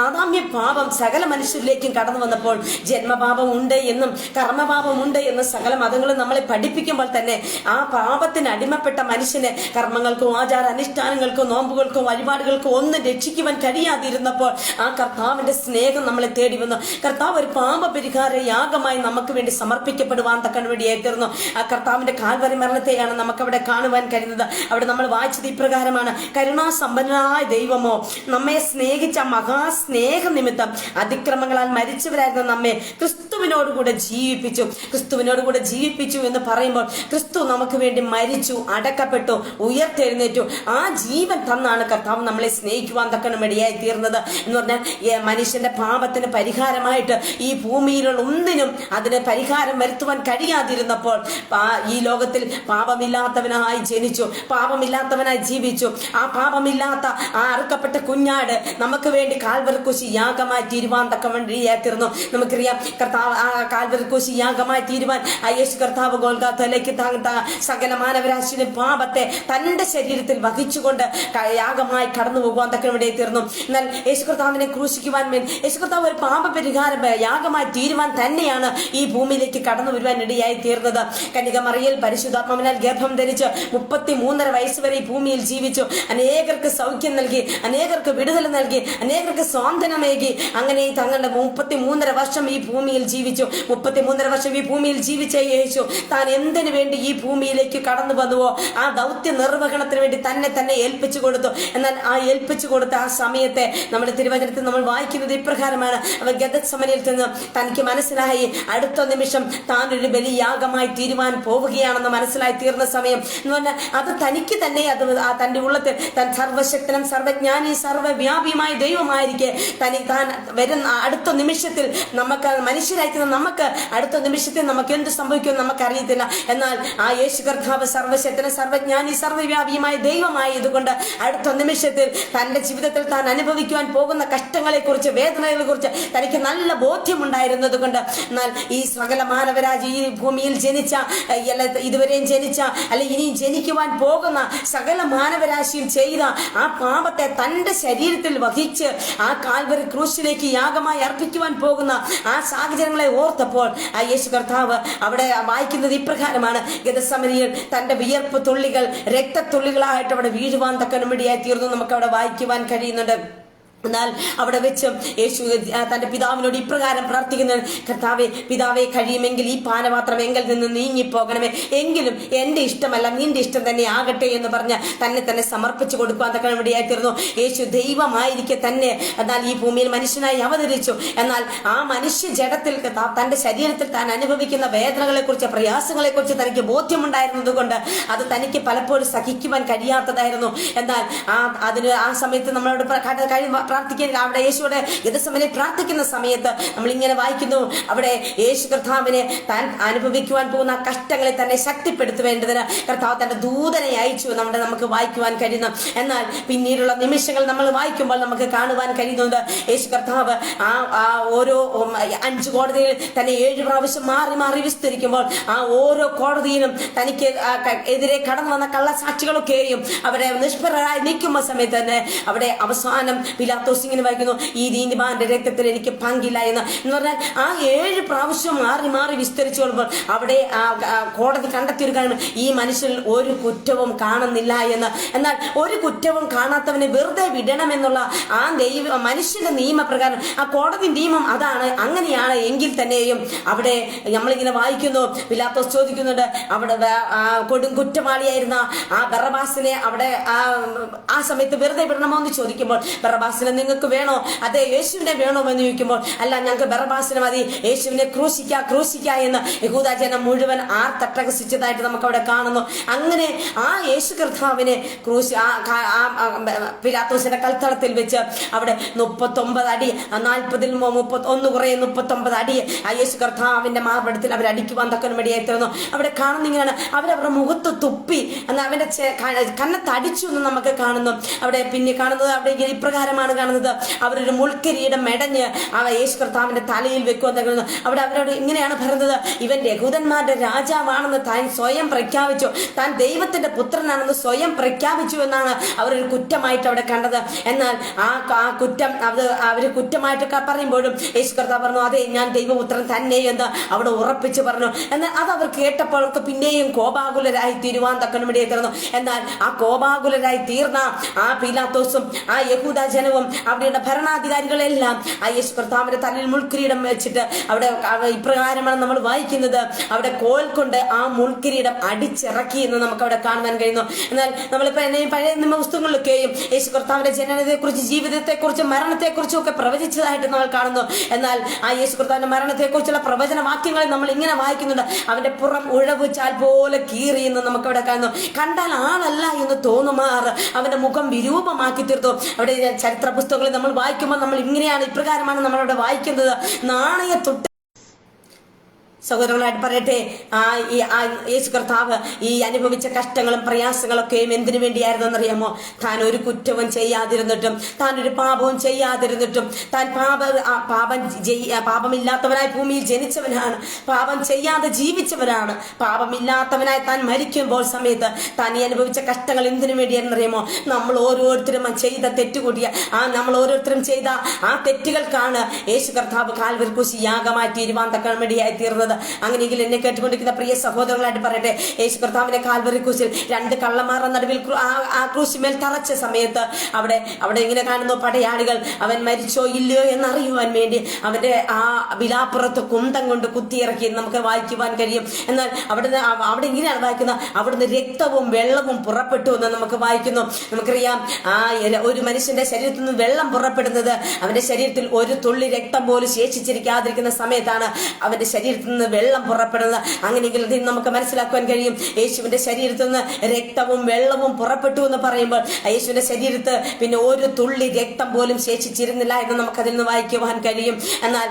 ആദാമ്യ പാപം സകല മനുഷ്യരിലേക്കും കടന്നു വന്നപ്പോൾ ജന്മപാപം ഉണ്ട് എന്നും കർമ്മപാപം ഉണ്ട് എന്നും സകല മതങ്ങളും നമ്മളെ പഠിപ്പിക്കുമ്പോൾ തന്നെ ആ പാപത്തിന് അടിമപ്പെട്ട മനുഷ്യനെ കർമ്മങ്ങൾക്കോ ആചാര അനുഷ്ഠാനങ്ങൾക്കോ നോമ്പുകൾക്കോ വഴിപാടുകൾക്കോ ഒന്നും രക്ഷിക്കുവാൻ കഴിയാതിരുന്നപ്പോൾ ആ കർത്താവിന്റെ സ്നേഹം നമ്മളെ തേടി വന്നു. കർത്താവ് ഒരു പാപപരിഹാര യാഗമായി നമുക്ക് വേണ്ടി സമർപ്പിക്കപ്പെടുവാൻ തക്കന് വേണ്ടിയായിരുന്നു. ആ കർത്താവിന്റെ കാൽവരി മരണത്തെയാണ് നമുക്ക് അവിടെ കാണുവാൻ കഴിയുന്നത്. അവിടെ നമ്മൾ വായിച്ചത് ഇപ്രകാരമാണ്, കരുണാസമ്പന്നനായ ദൈവമോ നമ്മെ സ്നേഹിച്ച മഹാസ്നേഹ നിമിത്തം അതിക്രമങ്ങളാൽ മരിച്ചവരായിരുന്ന നമ്മെ ക്രിസ്തു ക്രിസ്തുവിനോടുകൂടെ ജീവിപ്പിച്ചു. ക്രിസ്തുവിനോടുകൂടെ ജീവിപ്പിച്ചു എന്ന് പറയുമ്പോൾ ക്രിസ്തു നമുക്ക് വേണ്ടി മരിച്ചു, അടക്കപ്പെട്ടു, ഉയർത്തെഴുന്നേറ്റു. ആ ജീവൻ തന്നാണ് കർത്താവ് നമ്മളെ സ്നേഹിക്കുവാൻ തക്കണം ഇടയായി തീർന്നത് എന്ന് പറഞ്ഞാൽ മനുഷ്യന്റെ പാപത്തിന് പരിഹാരമായിട്ട് ഈ ഭൂമിയിലുള്ള ഒന്നിനും അതിന് പരിഹാരം വരുത്തുവാൻ കഴിയാതിരുന്നപ്പോൾ ഈ ലോകത്തിൽ പാപമില്ലാത്തവനായി ജനിച്ചു, പാപമില്ലാത്തവനായി ജീവിച്ചു. ആ പാപമില്ലാത്ത ആ അറുക്കപ്പെട്ട കുഞ്ഞാട് നമുക്ക് വേണ്ടി കാൽവരിക്കുശി യാഗമായി തീരുവാൻ തക്കവണ്ണം തീർന്നു. നമുക്കറിയാം കർത്താവ് ആ കാൽവരിക്കുശി യാഗമായി തീരുവാൻ ആ യേശു കർത്താവ് ഗോൽഗോഥയിലേക്ക് സകല മാനവരാശിയുടെ പാപത്തെ തന്റെ ശരീരത്തിൽ വഹിച്ചുകൊണ്ട് യാഗമായി കടന്നു പോകുവാൻ തക്കവണ്ണം തീർന്നു. എന്നാൽ യേശു കർത്താവിനെ ക്രൂശിക്കുവാൻ വേണ്ടി യേശു കർത്താവ് ഒരു പാപപരിഹാരം യാഗമായി തീരുവാൻ തന്നെയാണ് ഈ ഭൂമിയിലേക്ക് കടന്നു വരുവാൻ ഇടയായി തീർന്നത്. കന്യക മറിയൽ പരിശുദ്ധാത്മാവിനാൽ ഗർഭം ധരിച്ച് 33.5 വയസ്സ് വരെ ഈ ഭൂമിയിൽ ജീവിച്ചു. അനേകർക്ക് സൗഖ്യം നൽകി, അനേകർക്ക് വിടുതൽ നൽകി, അനേകർക്ക് സ്വാതന്ത്ര്യമേകി. അങ്ങനെ തങ്ങളുടെ 33.5 വർഷം ഈ ഭൂമിയിൽ ജീവിച്ചു. 33.5 വർഷം ഈ ഭൂമിയിൽ ജീവിച്ച യേശു താൻ എന്തിനു വേണ്ടി ഈ ഭൂമിയിലേക്ക് കടന്നു വന്നുവോ ആ ദൗത്യ നിർവഹണത്തിന് വേണ്ടി തന്നെ ഏൽപ്പിച്ചു കൊടുത്തു. എന്നാൽ ആ ഏൽപ്പിച്ചു കൊടുത്ത ആ സമയത്തെ നമ്മുടെ തിരുവചനത്തിൽ നമ്മൾ വായിക്കുന്നത് ഇപ്രകാരമാണ്. അവൻ ഗെത്സമനയിൽ ചെന്ന് തനിക്ക് മനസ്സിലായി അടുത്ത നിമിഷം താൻ ഒരു ബലിയാഗമായി തീരുവാൻ പോവുകയാണെന്ന് മനസ്സിലായി തീർന്ന സമയം എന്ന് പറഞ്ഞാൽ അത് തനിക്ക് തന്നെ അത് തന്റെ ഉള്ളത്തിൽ താൻ സർവശക്തനും സർവജ്ഞാനി സർവവ്യാപിയുമായ ദൈവമായിരിക്കെ താൻ വരുന്ന അടുത്ത നിമിഷത്തിൽ നമുക്ക് മനുഷ്യരായിരിക്കുന്ന നമുക്ക് അടുത്ത നിമിഷത്തിൽ നമുക്ക് എന്ത് സംഭവിക്കുമെന്ന് നമുക്കറിയത്തില്ല. എന്നാൽ ആ യേശു കർത്താവ് സർവശക്തനും സർവജ്ഞാനി സർവവ്യാപിയുമായ ദൈവമായതുകൊണ്ട് അടുത്ത നിമിഷത്തിൽ തന്റെ ജീവിതത്തിൽ താൻ അനുഭവിക്കുവാൻ പോകുന്ന കഷ്ടങ്ങളെ കുറിച്ച് വേദനകളെ കുറിച്ച് തനിക്ക് നല്ല ബോധ്യമുണ്ടായിരുന്നത് കൊണ്ട് എന്നാൽ ഈ സകല മാനവരാജ് ഈ ഭൂമിയിൽ ജനിച്ച ഇതുവരെയും ജനിച്ച അല്ലെ ഇനിയും ജനിക്കുവാൻ പോകുന്ന സകല മാനവരാശിയും ചെയ്ത ആ പാപത്തെ തന്റെ ശരീരത്തിൽ വഹിച്ച് ആ കാൽവരി ക്രൂശിലേക്ക് യാഗമായി അർപ്പിക്കുവാൻ പോകുന്ന ആ സാഹചര്യങ്ങളെ ഓർത്തപ്പോൾ ആ യേശു കർത്താവ് അവിടെ വായിക്കുന്നത് ഇപ്രകാരമാണ്. ഗെത്സമനിയിൽ തന്റെ വിയർപ്പ് തുള്ളികൾ രക്തത്തുള്ളികളായിട്ട് അവിടെ വീഴുവാൻ തക്കനുമിടിയായി തീർന്നു നമുക്ക് അവിടെ വായിക്കുവാൻ കഴിയുന്നുണ്ട്. എന്നാൽ അവിടെ വെച്ച് യേശു തന്റെ പിതാവിനോട് ഇപ്രകാരം പ്രാർത്ഥിക്കുന്നത്, കർത്താവെ പിതാവെ കഴിയുമെങ്കിൽ ഈ പാനപാത്രം എങ്കിൽ നിന്ന് നീങ്ങിപ്പോകണമേ, എങ്കിലും എന്റെ ഇഷ്ടമല്ല നിന്റെ ഇഷ്ടം തന്നെ ആകട്ടെ എന്ന് പറഞ്ഞ് തന്നെ സമർപ്പിച്ചു കൊടുക്കുവാൻ തക്കണം ഇടയായിത്തീർന്നു. യേശു ദൈവമായിരിക്കെ തന്നെ എന്നാൽ ഈ ഭൂമിയിൽ മനുഷ്യനായി അവതരിച്ചു. എന്നാൽ ആ മനുഷ്യ ജഡത്തിൽ തന്റെ ശരീരത്തിൽ താൻ അനുഭവിക്കുന്ന വേദനകളെ കുറിച്ച് പ്രയാസങ്ങളെ കുറിച്ച് തനിക്ക് ബോധ്യമുണ്ടായിരുന്നത് കൊണ്ട് അത് തനിക്ക് പലപ്പോഴും സഹിക്കുവാൻ കഴിയാത്തതായിരുന്നു. എന്നാൽ ആ സമയത്ത് നമ്മളോട് പ്രാർത്ഥിക്കാൻ അവിടെ യേശുവിടെ ഗെത്സമനയിൽ പ്രാർത്ഥിക്കുന്ന സമയത്ത് നമ്മൾ ഇങ്ങനെ വായിക്കുന്നു, അവിടെ യേശു കർത്താവിനെ താൻ അനുഭവിക്കുവാൻ പോകുന്ന കഷ്ടങ്ങളെ തന്നെ ശക്തിപ്പെടുത്തുവേണ്ടതിന് കർത്താവ് തന്റെ ദൂതനെ അയച്ചു നമ്മുടെ നമുക്ക് വായിക്കുവാൻ കഴിയുന്നു. എന്നാൽ പിന്നീടുള്ള നിമിഷങ്ങൾ നമ്മൾ വായിക്കുമ്പോൾ നമുക്ക് കാണുവാൻ കഴിയുന്നുണ്ട് യേശു കർത്താവ് ആ ഓരോ 5 കോടതിയിൽ തന്നെ 7 പ്രാവശ്യം മാറി വിസ്തരിക്കുമ്പോൾ ആ ഓരോ കോടതിയിലും തനിക്ക് എതിരെ കടന്നു വന്ന കള്ളസാക്ഷികളൊക്കെയും അവിടെ നിഷ്പരരായി നിൽക്കുന്ന സമയത്ത് തന്നെ അവിടെ അവസാനം ഇങ്ങനെ വായിക്കുന്നു, ഈ നീതിമാന്റെ രക്തത്തിൽ എനിക്ക് പങ്കില്ല എന്ന് പറഞ്ഞാൽ ആ 7 പ്രാവശ്യം മാറി വിസ്തരിച്ചു കൊള്ളുമ്പോൾ അവിടെ കോടതി കണ്ടെത്തിയൊരു കാര്യം ഈ മനുഷ്യരിൽ ഒരു കുറ്റവും കാണുന്നില്ല എന്ന്. എന്നാൽ ഒരു കുറ്റവും കാണാത്തവനെ വെറുതെ വിടണമെന്നുള്ള ആ മനുഷ്യന്റെ നിയമപ്രകാരം ആ കോടതി നിയമം അതാണ്. അങ്ങനെയാണ് എങ്കിൽ തന്നെയും അവിടെ നമ്മളിങ്ങനെ വായിക്കുന്നു, പിലാത്തോസ് ചോദിക്കുന്നുണ്ട് അവിടെ കൊടും കുറ്റവാളിയായിരുന്ന ആ ബറബാസിനെ അവിടെ ആ സമയത്ത് വെറുതെ വിടണമോ എന്ന് ചോദിക്കുമ്പോൾ ബറബാസിനെ നിങ്ങൾക്ക് വേണോ അതെ യേശുവിനെ വേണോ എന്ന് ചോദിക്കുമ്പോൾ അല്ല ഞങ്ങൾക്ക് ബറബാസിനെ മതി, യേശുവിനെ ക്രൂശിക്ക എന്ന് യഹൂദ ജനം മുഴുവൻ തട്ടഹസിച്ചതായിട്ട് നമുക്ക് അവിടെ കാണുന്നു. അങ്ങനെ ആ യേശു കർത്താവിനെ പിലാത്തോസിന്റെ കൽത്തളത്തിൽ വെച്ച് അവിടെ 39 അടി 40-ൽ 31 കുറേ 39 അടി ആ യേശു കർത്താവിന്റെ മാർബടത്തിൽ അവരടിക്കുവാൻ തക്കനും ഇടയായിത്തീർന്നു. അവിടെ കാണുന്ന ഇങ്ങനെയാണ് അവരവരുടെ മുഖത്ത് തുപ്പി എന്നാൽ അവന്റെ കന്നത്തടിച്ചു എന്ന് നമുക്ക് കാണുന്നു. അവിടെ പിന്നെ കാണുന്നത് അവിടെ ഇപ്രകാരമാണ് കാണുന്നത്, അവരൊരു മുൾക്കിരീടം മെടഞ്ഞ് യേശു കർത്താവിന്റെ തലയിൽ വെക്കുമെന്ന് അവിടെ അവരോട് ഇങ്ങനെയാണ് പറയുന്നത്, ഇവൻ യഹൂദന്മാരുടെ രാജാവാണെന്ന് താൻ സ്വയം പ്രഖ്യാപിച്ചു, താൻ ദൈവത്തിന്റെ പുത്രനാണെന്ന് സ്വയം പ്രഖ്യാപിച്ചു എന്നാണ് അവരൊരു കുറ്റമായിട്ട് അവിടെ കണ്ടത്. എന്നാൽ ആ കുറ്റം അവര് കുറ്റമായിട്ടൊക്കെ പറയുമ്പോഴും യേശു കർത്താവ് പറഞ്ഞു അതെ ഞാൻ ദൈവപുത്രൻ തന്നെ എന്ന് അവിടെ ഉറപ്പിച്ചു പറഞ്ഞു. എന്നാൽ അത് അവർ കേട്ടപ്പോൾ അവർക്ക് പിന്നെയും കോപാകുലരായി തീരുവാൻ തക്കനുമിടെ ഇടയെ തീർന്നു. എന്നാൽ ആ കോപാകുലരായി തീർന്ന ആ പീലാത്തോസും ആ യഹൂദ ജനവും അവിടെയുള്ള ഭരണാധികാരികളെല്ലാം ആ യേശു കർത്താവിന്റെ തലയിൽ മുൾക്കിരീടം വെച്ചിട്ട് അവിടെ ഇപ്രകാരമാണ് നമ്മൾ വായിക്കുന്നത്, അവിടെ കോൽ കൊണ്ട് ആ മുൾക്കിരീടം അടിച്ചിറക്കി എന്ന് നമുക്ക് അവിടെ കാണുവാൻ കഴിയുന്നു. എന്നാൽ നമ്മളിപ്പോ പഴയ നിയമ പുസ്തകങ്ങളിലൊക്കെയും യേശു കർത്താവിന്റെ ജനനത്തെക്കുറിച്ച്, ജീവിതത്തെക്കുറിച്ച്, മരണത്തെക്കുറിച്ചും ഒക്കെ പ്രവചിച്ചതായിട്ട് നമ്മൾ കാണുന്നു. എന്നാൽ ആ യേശു കർത്താവിന്റെ മരണത്തെക്കുറിച്ചുള്ള പ്രവചന വാക്യങ്ങളിൽ നമ്മൾ ഇങ്ങനെ വായിക്കുന്നുണ്ട്, അവന്റെ പുറം ഉഴവ് ചാൽ പോലെ കീറി എന്ന് നമുക്ക് അവിടെ കാണുന്നു. കണ്ടാൽ ആളല്ല എന്ന് തോന്നുമാർ അവന്റെ മുഖം വിരൂപമാക്കി തീർത്തു. അവിടെ ചരിത്ര പുസ്തകങ്ങളിൽ നമ്മൾ വായിക്കുമ്പോൾ നമ്മൾ ഇങ്ങനെയാണ്, ഇപ്രകാരമാണ് നമ്മളവിടെ വായിക്കുന്നത്. നാണയത്തൊട്ട് സഹോദരങ്ങളായിട്ട് പറയട്ടെ, യേശു കർത്താവ് ഈ അനുഭവിച്ച കഷ്ടങ്ങളും പ്രയാസങ്ങളൊക്കെയും എന്തിനു വേണ്ടിയായിരുന്നെന്നറിയാമോ? താൻ ഒരു കുറ്റവും ചെയ്യാതിരുന്നിട്ടും, താൻ ഒരു പാപവും ചെയ്യാതിരുന്നിട്ടും, താൻ പാപമില്ലാത്തവനായി ഭൂമിയിൽ ജനിച്ചവനാണ്, പാപം ചെയ്യാതെ ജീവിച്ചവനാണ്. പാപമില്ലാത്തവനായി താൻ മരിക്കുമ്പോൾ സമയത്ത് താൻ ഈ അനുഭവിച്ച കഷ്ടങ്ങൾ എന്തിനു വേണ്ടിയായിരുന്നറിയാമോ? നമ്മൾ ഓരോരുത്തരും ചെയ്ത തെറ്റുകൂടിയ നമ്മൾ ഓരോരുത്തരും ചെയ്ത ആ തെറ്റുകൾക്കാണ് യേശു കർത്താവ് കാൽവരി ക്രൂശിൽ യാഗമായി തീരുവാൻ തക്ക വേണ്ടിയായി തീർന്നത്. അങ്ങനെയെങ്കിൽ എന്നെ കേട്ടുകൊണ്ടിരിക്കുന്ന പ്രിയ സഹോദരങ്ങളായിട്ട് പറയട്ടെ, യേശു കർത്താവിന്റെ കാൽവരി ക്രൂശിൽ 2 കള്ളന്മാരുടെ നടുവിൽ ആ ക്രൂശിന്മേൽ തറച്ച സമയത്ത് അവിടെ ഇങ്ങനെ കാണുന്നു, പടയാളികൾ അവൻ മരിച്ചോ ഇല്ലയോ എന്നറിയുവാൻ വേണ്ടി അവന്റെ ആ വിലാപ്പുറത്ത് കുന്തം കൊണ്ട് കുത്തിയിറക്കി നമുക്ക് വായിക്കുവാൻ കഴിയും. എന്നാൽ അവിടെ ഇങ്ങനെയാണ് വായിക്കുന്നത്, അവിടുന്ന് രക്തവും വെള്ളവും പുറപ്പെട്ടു എന്ന് നമുക്ക് വായിക്കുന്നു. നമുക്കറിയാം, ഒരു മനുഷ്യന്റെ ശരീരത്തിൽ നിന്ന് വെള്ളം പുറപ്പെടുന്നത് അവന്റെ ശരീരത്തിൽ ഒരു തുള്ളി രക്തം പോലും ശേഷിച്ചിരിക്കാതിരിക്കുന്ന സമയത്താണ് അവന്റെ ശരീരത്തിൽ നിന്ന് വെള്ളം പുറപ്പെടുന്നത്. അങ്ങനെയെങ്കിൽ നമുക്ക് മനസ്സിലാക്കുവാൻ കഴിയും, യേശുവിന്റെ ശരീരത്തിൽ നിന്ന് രക്തവും വെള്ളവും പുറപ്പെട്ടു എന്ന് പറയുമ്പോൾ യേശുവിന്റെ ശരീരത്ത് പിന്നെ ഒരു തുള്ളി രക്തം പോലും ശേഷിച്ചിരുന്നില്ല എന്ന് നമുക്കതിൽ നിന്ന് വായിക്കുവാൻ കഴിയും. എന്നാൽ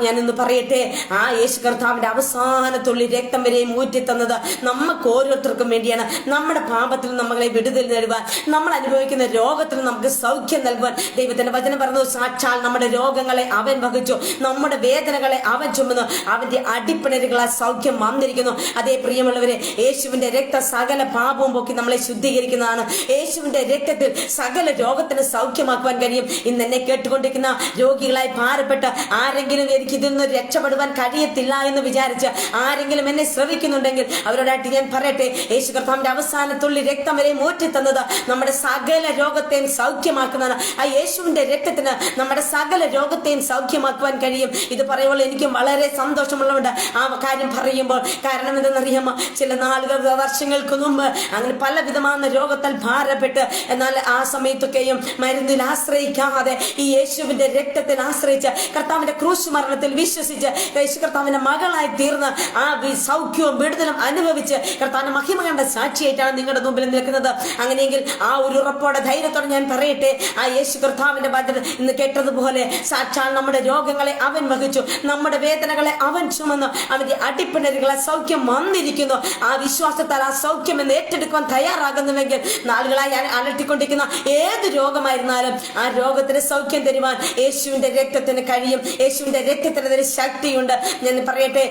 ഞാനൊന്ന് പറയട്ടെ, ആ യേശു കർത്താവിന്റെ അവസാന തുള്ളി രക്തം വരെയും ഊറ്റിത്തന്നത് നമുക്ക് ഓരോരുത്തർക്കും വേണ്ടിയാണ്. നമ്മുടെ പാപത്തിൽ നമ്മളെ വിടുതൽ നേടുവാൻ, നമ്മൾ അനുഭവിക്കുന്ന രോഗത്തിൽ നമുക്ക് സൗഖ്യം നൽകുവാൻ ദൈവത്തിന്റെ വചനം പറഞ്ഞു, സാക്ഷാൽ നമ്മുടെ രോഗങ്ങളെ അവൻ വഹിച്ചു, നമ്മുടെ വേദനകളെ അവൻ ചുമന്നു, അവന്റെ അടിപ്പിണരുകളാൽ സൗഖ്യം വന്നിരിക്കുന്നു. അതേ പ്രിയമുള്ളവരെ, യേശുവിന്റെ രക്തം സകല പാപവും പോക്കി നമ്മളെ ശുദ്ധീകരിക്കുന്നതാണ്. യേശുവിന്റെ രക്തത്തിൽ സകല രോഗത്തിന് സൗഖ്യമാക്കുവാൻ കഴിയും. ഇന്ന് എന്നെ കേട്ടുകൊണ്ടിരിക്കുന്ന രോഗികളായി ഭാരപ്പെട്ട് ആരെങ്കിലും എനിക്ക് ഇതിൽ നിന്ന് രക്ഷപ്പെടുവാൻ കഴിയത്തില്ല എന്ന് വിചാരിച്ച് ആരെങ്കിലും എന്നെ ശ്രവിക്കുന്നുണ്ടെങ്കിൽ അവരോടായിട്ട് ഞാൻ പറയട്ടെ, യേശു കർത്താവിന്റെ അവസാനത്തുള്ളി രക്തം വരെ മൂറ്റിത്തന്നത് നമ്മുടെ സകല രോഗത്തെയും സൗഖ്യമാക്കുന്നതാണ്. ആ യേശുവിന്റെ രക്തത്തിന് നമ്മുടെ സകല രോഗത്തെയും സൗഖ്യമാക്കുവാൻ കഴിയും. ഇത് പറയുമ്പോൾ എനിക്കും വളരെ സന്തോഷമുള്ളതുകൊണ്ട് ആ കാര്യം പറയുമ്പോൾ. കാരണം എന്തെന്നറിയാമോ, ചില നാളുകൾ വർഷങ്ങൾക്ക് മുമ്പ് അങ്ങനെ പല വിധமான രോഗത്താൽ ഭാരപ്പെട്ട്, എന്നാൽ ആ സമയത്തൊക്കെയും മരുന്നിൽ ആശ്രയിക്കാതെ ഈ യേശുവിന്റെ രക്തത്തിൽ ആശ്രയിച്ച് കർത്താവിന്റെ ക്രൂശ് മരണത്തിൽ വിശ്വസിച്ച് യേശു കർത്താവിന്റെ മകളായി തീർന്ന് ആ സൗഖ്യവും വിടുതലും അനുഭവിച്ച് കർത്താവിന്റെ മഹിമ കണ്ട സാക്ഷിയായിട്ടാണ് നിങ്ങളുടെ മുമ്പിൽ നിൽക്കുന്നത്. അങ്ങനെയെങ്കിൽ ആ ഒരു ഉറപ്പോടെ ധൈര്യത്തോടെ ഞാൻ പറയട്ടെ, ആ യേശു കർത്താവിന്റെ വചനം ഇന്ന് കേട്ടതുപോലെ സാക്ഷാൽ നമ്മുടെ രോഗങ്ങളെ അവൻ വഹിച്ചു, നമ്മുടെ വേദനകളെ അവൻ ചുമന്നു, അവന്റെ അടിപ്പിണരുകളെ സൗഖ്യം വന്നിരിക്കുന്നു. ആ വിശ്വാസത്താൽ ആ സൗഖ്യം എന്ന് ഏറ്റെടുക്കുവാൻ തയ്യാറാകുന്നുവെങ്കിൽ നാളുകളായി അലട്ടിക്കൊണ്ടിരിക്കുന്ന ഏത് രോഗമായിരുന്നാലും ആ രോഗത്തിന് സൗഖ്യം തരുവാൻ യേശുവിന്റെ രക്തത്തിന് കഴിയും. യേശുവിന്റെ രക്തത്തിന് അതിന് ശക്തിയുണ്ട്. ഞാൻ പറയട്ടെ,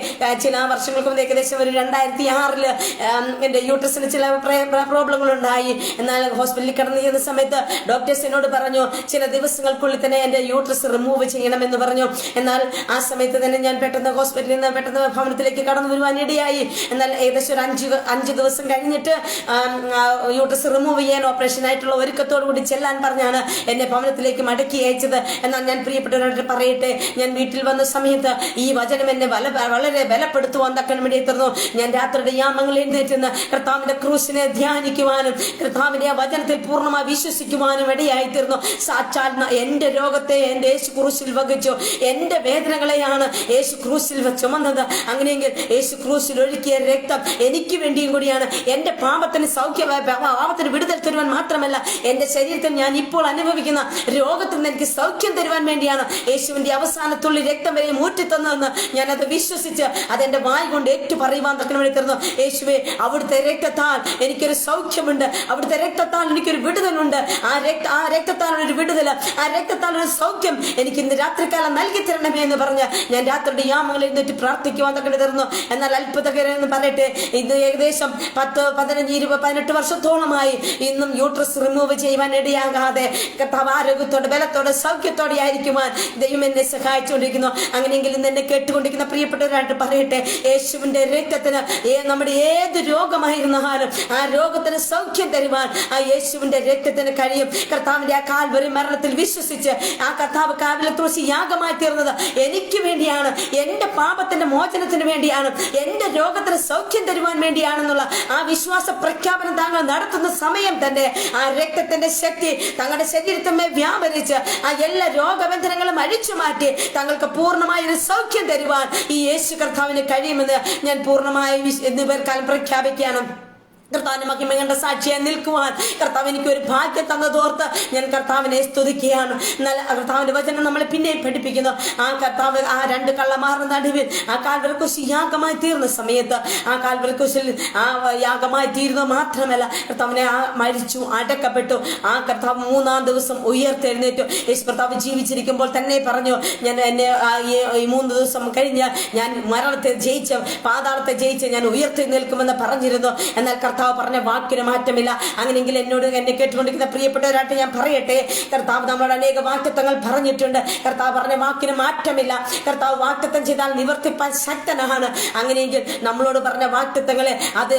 ചില വർഷങ്ങൾക്ക് മുമ്പ് ഏകദേശം ഒരു 2006 എന്റെ യൂട്രസിന് ചില പ്രോബ്ലങ്ങൾ ഉണ്ടായി. എന്നാൽ ഹോസ്പിറ്റലിൽ കിടന്നിരുന്ന സമയത്ത് ഡോക്ടേഴ്സ് എന്നോട് പറഞ്ഞു, ചില ദിവസങ്ങൾക്കുള്ളിൽ തന്നെ എന്റെ യൂട്രസ് റിമൂവ് ചെയ്യണമെന്ന് പറഞ്ഞു. എന്നാൽ ആ സമയത്ത് തന്നെ ഞാൻ പെട്ടെന്ന് ഹോസ്പിറ്റലിൽ നിന്ന് പെട്ടെന്ന് ഭവനത്തിലേക്ക് കടന്നു വരുവാൻ ഇടയായി. എന്നാൽ ഏകദേശം ഒരു 5 ദിവസം കഴിഞ്ഞിട്ട് യൂട്രസ് റിമൂവ് ചെയ്യാൻ ഓപ്പറേഷൻ ആയിട്ടുള്ള ഒരുക്കത്തോടു കൂടി ചെല്ലാൻ പറഞ്ഞാണ് എന്നെ ഭവനത്തിലേക്ക് മടക്കി അയച്ചത്. എന്നാൽ ഞാൻ പ്രിയപ്പെട്ടവരോട് പറയട്ടെ, ഞാൻ വീട്ടിൽ വന്ന സമയത്ത് ഈ വചനം എന്നെ വളരെ ബലപ്പെടുത്തുവാൻ തക്കാൻ വേണ്ടി തീർന്നു. ഞാൻ രാത്രിയുടെ യാമങ്ങളിൽ എഴുന്നേറ്റുന്ന കർത്താവിന്റെ ക്രൂശിനെ ധ്യാനിക്കുവാനും കർത്താവിന്റെ ആ വചനത്തിൽ പൂർണ്ണമായി വിശ്വസിക്കുവാനും ഇടയായി തീർന്നു. സാക്ഷാൽ എന്റെ രോഗത്തെ എന്റെ യേശു ക്രൂശിൽ വഹിച്ചു, എന്റെ വേദനകളെയാണ് യേശു ക്രൂശിൽ ചുമന്നത്. അങ്ങനെയെങ്കിൽ യേശു ക്രൂശിൽ ഒഴുക്കിയ രക്തം എനിക്ക് വേണ്ടിയും കൂടിയാണ്. എന്റെ പാപത്തിന് പാപത്തിന് വിടുതൽ തരുവാൻ മാത്രമല്ല, എന്റെ ശരീരത്തിൽ ഞാൻ ഇപ്പോൾ അനുഭവിക്കുന്ന രോഗത്തിൽ നിന്ന് എനിക്ക് സൗഖ്യം തരുവാൻ വേണ്ടിയാണ് യേശുവിന്റെ അവസാനത്തുള്ളി രക്തം വരെ മൂറ്റിത്തന്നതെന്ന് ഞാനത് വിശ്വസിച്ച് അതെന്റെ വായ കൊണ്ട് ഏറ്റു പറയുവാൻ തക്കണം വേണ്ടി തരുന്നു. യേശുവേ, അവിടുത്തെ രക്തത്താൽ എനിക്കൊരു സൗഖ്യമുണ്ട്, അവിടുത്തെ രക്തത്താൽ എനിക്കൊരു വിടുതലുണ്ട്. ആ രക്തത്താൽ ഒരു വിടുതൽ, ആ രക്തത്താൽ ഒരു സൗഖ്യം എനിക്ക് ഇന്ന് രാത്രികാലം നൽകി തരണമേ എന്ന് പറഞ്ഞ് ഞാൻ രാത്രിയുടെ യാമങ്ങളിൽ എന്നിട്ട് പ്രാർത്ഥിക്കുവാൻ തക്കണ തീർന്നു. എന്നാൽ അത്ഭുതകരെന്ന് പറയട്ടെ, ഇന്ന് ഏകദേശം 10, 15, 20, 18 വർഷത്തോളമായി ഇന്നും യൂട്രസ് റിമൂവ് ചെയ്യുവാൻ ഇടയാകാതെ കർത്താവ് ആരോഗ്യത്തോടെ, ബലത്തോടെ, സൗഖ്യത്തോടെ ആയിരിക്കുവാൻ ദൈവം എന്നെ സഹായിച്ചുകൊണ്ടിരിക്കുന്നു. അങ്ങനെയെങ്കിൽ ഇന്ന് എന്നെ കേട്ടുകൊണ്ടിരിക്കുന്ന പ്രിയപ്പെട്ടവരായിട്ട് പറയട്ടെ, യേശുവിന്റെ രക്തത്തിന് നമ്മുടെ ഏത് രോഗമായിരുന്നാലും ആ രോഗത്തിന് സൗഖ്യം തരുവാൻ ആ യേശുവിന്റെ രക്തത്തിന് കഴിയും. കർത്താവിന്റെ ആ കാൽവരി മരണത്തിൽ വിശ്വസിച്ച് ആ കർത്താവ് കാൽവരി ക്രൂശിൽ യാഗമായി തീർന്നത് എനിക്ക് വേണ്ടിയാണ്, എന്റെ പാപത്തിന്റെ മോചനത്തിന് വേണ്ടിയാണ്, എന്റെ രോഗത്തിന് സൗഖ്യം തരുവാൻ വേണ്ടിയാണെന്നുള്ള ആ വിശ്വാസ പ്രഖ്യാപനം താങ്കൾ നടത്തുന്ന സമയം തന്നെ ആ രക്തത്തിന്റെ ശക്തി തങ്ങളുടെ ശരീരത്തിന്മേൽ വ്യാപരിച്ച് ആ എല്ലാ രോഗബന്ധനങ്ങളും അഴിച്ചു മാറ്റി തങ്ങൾക്ക് പൂർണ്ണമായ ഒരു സൗഖ്യം തരുവാൻ ഈ യേശു കർത്താവിന് കഴിയുമെന്ന് ഞാൻ പൂർണ്ണമായി ഇന്നുപേർക്കാലം പ്രഖ്യാപിക്കുകയാണ്. കർത്താവിന്റെ മഹിമ കണ്ട സാക്ഷിയായി നിൽക്കുവാൻ കർത്താവ് എനിക്ക് ഒരു ഭാഗ്യം തന്നതോർത്ത് ഞാൻ കർത്താവിനെ സ്തുതിക്കുകയാണ്. എന്നാൽ കർത്താവിന്റെ വചനം നമ്മളെ പിന്നെയും പഠിപ്പിക്കുന്നു. ആ കർത്താവ് ആ 2 കള്ളന്മാരുടെ നടുവിൽ ആ കാൽവരി ക്രൂശിൽ യാഗമായി തീർന്ന സമയത്ത് ആ കാൽവരി ക്രൂശിൽ ആ യാഗമായി തീരുന്നത് മാത്രമല്ല, കർത്താവിനെ മരിച്ചു, അടക്കപ്പെട്ടു. ആ കർത്താവ് 3-ാം ദിവസം ഉയർത്തെഴുന്നേറ്റു. യേശു കർത്താവ് ജീവിച്ചിരിക്കുമ്പോൾ തന്നെ പറഞ്ഞു, ഞാൻ എന്നെ ഈ 3 ദിവസം കഴിഞ്ഞ് ഞാൻ മരണത്തെ ജയിച്ച്, പാതാളത്തെ ജയിച്ച് ഞാൻ ഉയർത്തെഴുന്നേൽക്കുമെന്ന് പറഞ്ഞിരുന്നു. എന്നാൽ കർത്താവ് പറഞ്ഞ വാക്കിന് മാറ്റമില്ല. അങ്ങനെയെങ്കിൽ എന്നെ കേട്ടുകൊണ്ടിരിക്കുന്ന പ്രിയപ്പെട്ടവരായിട്ട് ഞാൻ പറയട്ടെ, കർത്താവ് നമ്മളോട് അനേക വാക്തത്വങ്ങൾ പറഞ്ഞിട്ടുണ്ട്. കർത്താവ് പറഞ്ഞ വാക്കിന് മാറ്റമില്ല. കർത്താവ് വാക്തത്വം ചെയ്താൽ നിവർത്തിപ്പാൻ ശക്തനാണ്. അങ്ങനെയെങ്കിൽ നമ്മളോട് പറഞ്ഞ വാക്തത്വങ്ങളെ അത്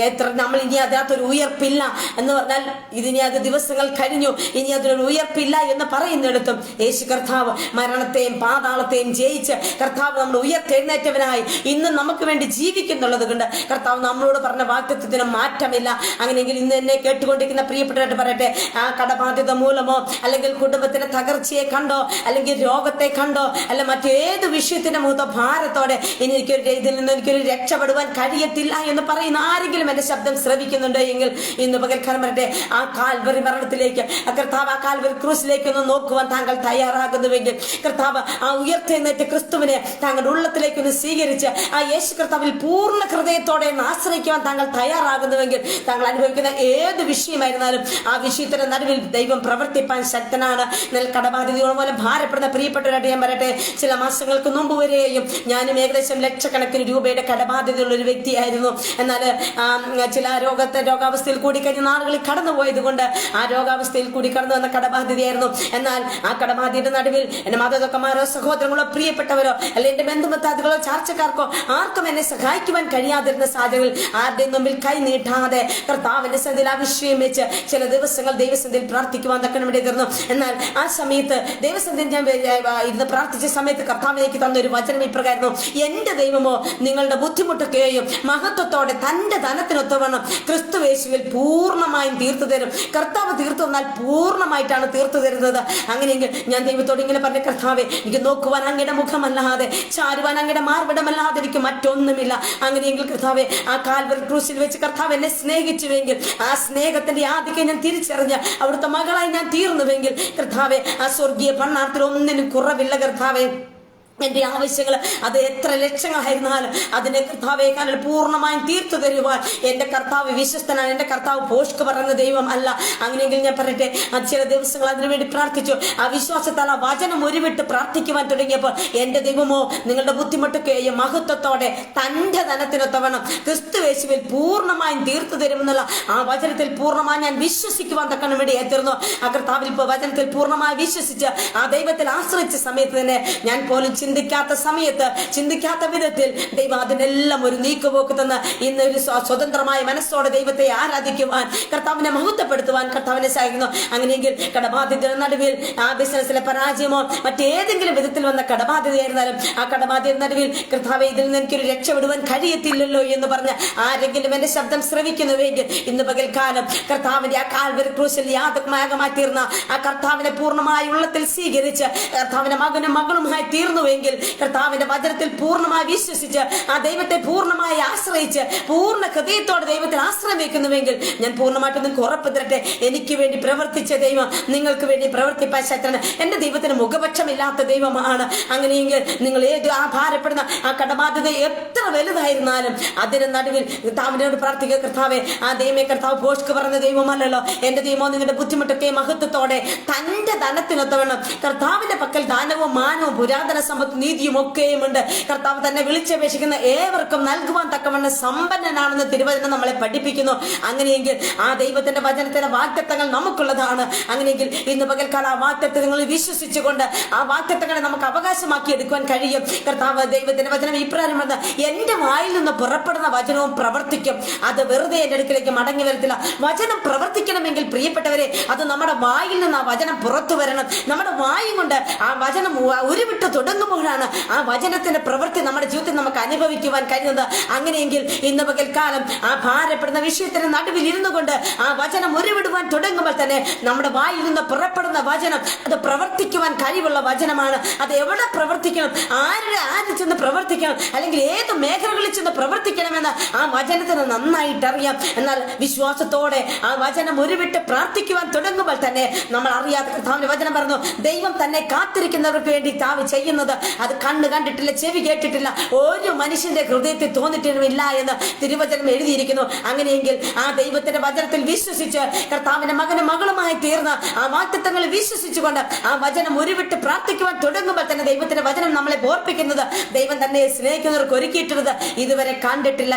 എത്ര നമ്മൾ ഇനി അതിനകത്തൊരു ഉയർപ്പില്ല എന്ന് പറഞ്ഞാൽ ഇതിനി അത് ദിവസങ്ങൾ കഴിഞ്ഞു, ഇനി അതിനൊരു ഉയർപ്പില്ല എന്ന് പറയുന്നിടത്തും യേശു കർത്താവ് മരണത്തെയും പാതാളത്തെയും ജയിച്ച് കർത്താവ് നമ്മൾ ഉയർത്തെഴുന്നേറ്റവനായി ഇന്ന് നമുക്ക് വേണ്ടി ജീവിക്കുന്നുള്ളത് കൊണ്ട് കർത്താവ് നമ്മളോട് പറഞ്ഞ വാക്തത്വത്തിന് മാറ്റമില്ല. അങ്ങനെയെങ്കിൽ ഇന്ന് എന്നെ കേട്ടുകൊണ്ടിരിക്കുന്ന പ്രിയപ്പെട്ടവരായിട്ട് പറയട്ടെ, ആ കടബാധ്യത മൂലമോ അല്ലെങ്കിൽ കുടുംബത്തിന്റെ തകർച്ചയെ കണ്ടോ അല്ലെങ്കിൽ രോഗത്തെ കണ്ടോ അല്ല മറ്റേത് വിഷയത്തിന്റെ മുഖത്തോ ഭാരത്തോടെ ഇതിൽ നിന്ന് എനിക്കൊരു രക്ഷപ്പെടുവാൻ കഴിയത്തില്ല എന്ന് പറയുന്ന ആരെങ്കിലും എന്റെ ശബ്ദം ശ്രവിക്കുന്നുണ്ടോ എങ്കിൽ ഇന്ന് പകൽക്കാലം പറയട്ടെ, ആ കാൽവരി മരണത്തിലേക്ക് കർത്താവ് ആ കാൽവരി ക്രൂസിലേക്ക് ഒന്ന് നോക്കുവാൻ താങ്കൾ തയ്യാറാകുന്നുവെങ്കിൽ കർത്താവ് ആ ഉയർത്തെഴുന്നേറ്റ ക്രിസ്തുവിനെ താങ്കളുടെ ഉള്ളത്തിലേക്കൊന്ന് സ്വീകരിച്ച് ആ യേശു കർത്താവിൽ പൂർണ്ണ ഹൃദയത്തോടെ ആശ്രയിക്കുവാൻ താങ്കൾ തയ്യാറാകുന്നുവെങ്കിൽ താങ്കൾ അനുഭവിക്കുന്ന ഏത് വിഷയമായിരുന്നാലും ആ വിഷയത്തിന്റെ നടുവിൽ ദൈവം പ്രവർത്തിപ്പാൻ ശക്തനാണ്. കടബാധ്യതയോട് പോലെ ഭാരപ്പെടുന്ന പ്രിയപ്പെട്ടവരായിട്ട് ഞാൻ പറയട്ടെ, ചില മാസങ്ങൾക്ക് മുമ്പ് വരെയും ഞാനും ഏകദേശം ലക്ഷക്കണക്കിന് രൂപയുടെ കടബാധ്യതയുള്ള ഒരു വ്യക്തിയായിരുന്നു. എന്നാൽ ചില രോഗാവസ്ഥയിൽ കൂടി കഴിഞ്ഞ നാളുകളിൽ കടന്നുപോയത് കൊണ്ട് ആ രോഗാവസ്ഥയിൽ കൂടി കടന്നു വന്ന കടബാധ്യതയായിരുന്നു. എന്നാൽ ആ കടബാധ്യതയുടെ നടുവിൽ എന്റെ മാതാപിതാക്കന്മാരോ സഹോദരങ്ങളോ പ്രിയപ്പെട്ടവരോ അല്ലെ എന്റെ ബന്ധുമിത്രാദികളോ ചാർച്ചക്കാർക്കോ ആർക്കും എന്നെ സഹായിക്കുവാൻ കഴിയാതിരുന്ന സാഹചര്യങ്ങളിൽ ആരുടെയും മുമ്പിൽ കൈ നീട്ടാതെ കർത്താവിന്റെ സന്നിധിയിൽ ആ വിഷയം വെച്ച് ചില ദിവസങ്ങൾ ദൈവസന്നിധിയിൽ പ്രാർത്ഥിക്കുവാൻ തക്കണം ഇടയിരുന്നു. എന്നാൽ ആ സമയത്ത് ദൈവസന്നിധിയിൽ ഞാൻ ഇന്ന് പ്രാർത്ഥിച്ച സമയത്ത് കർത്താവിലേക്ക് തന്ന ഒരു വചനം ഇപ്രകാരമായിരുന്നു, എന്റെ ദൈവമോ നിങ്ങളുടെ ബുദ്ധിമുട്ടൊക്കെയും മഹത്വത്തോടെ തന്റെ ധനത്തിനൊത്തവണ്ണം ക്രിസ്തുയേശുവിൽ പൂർണ്ണമായും തീർത്തു തരും. കർത്താവ് തീർത്തു തന്നാൽ പൂർണ്ണമായിട്ടാണ് തീർത്തു തരുന്നത്. അങ്ങനെയെങ്കിൽ ഞാൻ ദൈവത്തോട് ഇങ്ങനെ പറഞ്ഞ, കർത്താവെ എനിക്ക് നോക്കുവാൻ അങ്ങയുടെ മുഖമല്ലാതെ ചാരുവാൻ അങ്ങയുടെ മാർവിടമല്ലാതെ എനിക്ക് മറ്റൊന്നുമില്ല. അങ്ങനെയെങ്കിൽ കർത്താവെ ആ കാൽവരി ക്രൂസിൽ വെച്ച് കർത്താവ് എന്നെ സ്നേഹിച്ചുവെങ്കിൽ ആ സ്നേഹത്തിന്റെ ആധിക്യം ഞാൻ തിരിച്ചറിഞ്ഞ് അവിടുത്തെ മകളായി ഞാൻ തീർന്നുവെങ്കിൽ കർത്താവെ ആ സ്വർഗീയ ഭണ്ണാരത്തിൽ ഒന്നിനും കുറവില്ല. കർത്താവെ എന്റെ ആവശ്യങ്ങൾ അത് എത്ര ലക്ഷങ്ങളായിരുന്നാലും അതിനെ കർത്താവെ കാലിൽ പൂർണ്ണമായും തീർത്തു തരുവാൻ എന്റെ കർത്താവ് വിശ്വസ്തനാണ്. എന്റെ കർത്താവ് പോഷ്ക്ക് പറയുന്ന ദൈവം അല്ല. അങ്ങനെയെങ്കിൽ ഞാൻ പറയട്ടെ, ചില ദിവസങ്ങൾ അതിനുവേണ്ടി പ്രാർത്ഥിച്ചു. ആ വിശ്വാസത്താൽ ആ വചനം ഒരുവിട്ട് പ്രാർത്ഥിക്കുവാൻ തുടങ്ങിയപ്പോൾ എന്റെ ദൈവമോ നിങ്ങളുടെ ബുദ്ധിമുട്ടൊക്കെ മഹത്വത്തോടെ തന്റെ ധനത്തിനൊത്തവണ്ണം ക്രിസ്തുയേശുവിൽ പൂർണ്ണമായും തീർത്തു തരുമെന്നുള്ള ആ വചനത്തിൽ പൂർണ്ണമായി ഞാൻ വിശ്വസിക്കുവാൻ തക്കണം വേണ്ടി എത്തിരുന്നു. ആ കർത്താവിൽ ഇപ്പോൾ വചനത്തിൽ പൂർണ്ണമായി വിശ്വസിച്ച് ആ ദൈവത്തിൽ ആശ്രയിച്ച സമയത്ത് തന്നെ ഞാൻ പോലും ചിന്തിക്കാത്ത സമയത്ത് ചിന്തിക്കാത്ത വിധത്തിൽ ദൈവം അതിനെല്ലാം ഒരു നീക്കുപോക്ക് തന്ന് ഇന്നൊരു സ്വതന്ത്രമായ മനസ്സോടെ ദൈവത്തെ ആരാധിക്കുവാൻ കർത്താവിനെ മഹത്വപ്പെടുത്തുവാൻ കർത്താവിനെ സഹായിക്കുന്നു. അങ്ങനെയെങ്കിൽ കടബാധ്യതയുടെ നടുവിൽ ആ ബിസിനസ്സിലെ പരാജയമോ മറ്റേതെങ്കിലും വിധത്തിൽ വന്ന കടബാധ്യതയായിരുന്നാലും ആ കടബാധ്യതയുടെ നടുവിൽ കർത്താവെ ഇതിൽ നിന്ന് എനിക്കൊരു രക്ഷപ്പെടുവാൻ കഴിയത്തില്ലല്ലോ എന്ന് പറഞ്ഞ് ആരെങ്കിലും എന്റെ ശബ്ദം ശ്രവിക്കുന്നുവെങ്കിൽ ഇന്ന് പകൽക്കാലം കർത്താവിന്റെ ആ കാൽവരി ക്രൂശിൽ യാഗമായി തീർന്ന ആ കർത്താവിനെ പൂർണ്ണമായി ഉള്ളത്തിൽ സ്വീകരിച്ച് കർത്താവിന്റെ മകനും മകളുമായി തീർന്നുവെങ്കിൽ കർത്താവിന്റെ വചനത്തിൽ പൂർണ്ണമായി വിശ്വസിച്ച് ആ ദൈവത്തെ പൂർണ്ണമായി ആശ്രയിച്ച് പൂർണ്ണ ഹൃദയത്തോടെ ദൈവത്തിൽ ആശ്രയം വയ്ക്കുന്നുവെങ്കിൽ ഞാൻ പൂർണ്ണമായിട്ട് നിങ്ങൾക്ക് ഉറപ്പ് തരട്ടെ, എനിക്ക് വേണ്ടി പ്രവർത്തിച്ച ദൈവം നിങ്ങൾക്ക് വേണ്ടി പ്രവർത്തിപ്പാൻ ശക്തനാണ്. എന്റെ ദൈവത്തിന് മുഖപക്ഷമില്ലാത്ത ദൈവമാണ്. അങ്ങനെയെങ്കിൽ നിങ്ങൾ ഏത് ആ ഭാരപ്പെടുന്ന ആ കടബാധ്യത എത്ര വലുതായിരുന്നാലും അതിന് നടുവിൽ കർത്താവിനോട് പ്രാർത്ഥിക്കുക, കർത്താവെ ആ ദൈവമേ കർത്താവ് പോഷ്ക്ക് പറഞ്ഞ ദൈവമല്ലല്ലോ, എന്റെ ദൈവമോ നിങ്ങളുടെ ബുദ്ധിമുട്ടൊക്കെ മഹത്വത്തോടെ തന്റെ ധനത്തിനൊത്തവണ്ണം കർത്താവിന്റെ പക്കൽ ദാനവും മാനവും പുരാതന സമ്പത്തും നീതിയും ഒക്കെയുമുണ്ട്. കർത്താവ് തന്നെ വിളിച്ചപേക്ഷിക്കുന്ന ഏവർക്കും നൽകുവാൻ തക്കവണ്ണം സമ്പന്നനാണെന്ന് തിരുവചനം നമ്മളെ പഠിപ്പിക്കുന്നു. അങ്ങനെയെങ്കിൽ ആ ദൈവത്തിന്റെ വചനത്തിന്റെ വാഗ്ദത്തങ്ങൾ നമുക്കുള്ളതാണ്. അങ്ങനെയെങ്കിൽ ഇന്ന് പകൽക്കാലം ആ വാഗ്ദത്തങ്ങളിൽ വിശ്വസിച്ചുകൊണ്ട് ആ വാഗ്ദത്തങ്ങളെ നമുക്ക് അവകാശമാക്കി എടുക്കുവാൻ കഴിയും. കർത്താവ് ദൈവത്തിന്റെ വചനം ഇപ്രകാരം പറഞ്ഞ, എന്റെ വായിൽ നിന്ന് പുറപ്പെടുന്ന വചനവും പ്രവർത്തിക്കും, അത് വെറുതെ എന്റെ അടുക്കിലേക്ക് മടങ്ങി വരത്തില്ല. വചനം പ്രവർത്തിക്കണമെങ്കിൽ പ്രിയപ്പെട്ടവരെ, അത് നമ്മുടെ വായിൽ നിന്ന് ആ വചനം പുറത്തു വരണം. നമ്മുടെ വായും കൊണ്ട് ആ വചനം ഉരുവിട്ട് തുടങ്ങുമ്പോഴാണ് ആ വചനത്തിന്റെ പ്രവൃത്തി നമ്മുടെ ജീവിതത്തിൽ നമുക്ക് അനുഭവിക്കുവാൻ കഴിയുന്നത്. അങ്ങനെയെങ്കിൽ ഇന്ന് പകൽക്കാലം ആ ഭാരപ്പെടുന്ന വിഷയത്തിന് നടുവിൽ ഇരുന്നു കൊണ്ട് ആ വചനം ഉരുവിടുവാൻ തുടങ്ങുമ്പോൾ തന്നെ നമ്മുടെ വായിൽ നിന്ന് പുറപ്പെടുന്ന വചനം അത് പ്രവർത്തിക്കുവാൻ കഴിവുള്ള വചനമാണ്. അത് എവിടെ പ്രവർത്തിക്കണം, ആര് ചെന്ന് പ്രവർത്തിക്കണം, അല്ലെങ്കിൽ ഏത് മേഖലകളിൽ ചെന്ന് പ്രവർത്തിക്കണമെന്ന് ആ വചനത്തിന് നന്നായിട്ട് അറിയാം. എന്നാൽ വിശ്വാസത്തോടെ ആ വചനം ഉരുവിട്ട് പ്രാർത്ഥിക്കുവാൻ തുടങ്ങുമ്പോൾ തന്നെ നമ്മൾ അറിയാതെ കർത്താവിന്റെ വചനം പറഞ്ഞു, ദൈവം തന്നെ കാത്തിരിക്കുന്നവർക്ക് വേണ്ടി താവ് ചെയ്യുന്നത് അത് കണ്ണ് കണ്ടിട്ടില്ല, ചെവി കേട്ടിട്ടില്ല, ഒരു മനുഷ്യന്റെ ഹൃദയത്തിൽ തോന്നിയിട്ടുമില്ല എന്ന് തിരുവചനം എഴുതിയിരിക്കുന്നു. അങ്ങനെയെങ്കിൽ ആ ദൈവത്തിന്റെ വചനത്തിൽ വിശ്വസിച്ച് കർത്താവിന്റെ മകനും മകളുമായി തീർന്ന ആ വാഗ്ദത്തങ്ങളിൽ വിശ്വസിച്ചുകൊണ്ട് ആ വചനം ഉരുവിട്ട് പ്രാർത്ഥിക്കുവാൻ തുടങ്ങുമ്പോൾ തന്നെ ദൈവത്തിന്റെ വചനം നമ്മളെ ഓർപ്പിക്കുന്നത്, ദൈവം തന്നെ സ്നേഹിക്കുന്നവർക്ക് ഒരുക്കിയിട്ടുള്ളത് ഇതുവരെ കണ്ടിട്ടില്ല,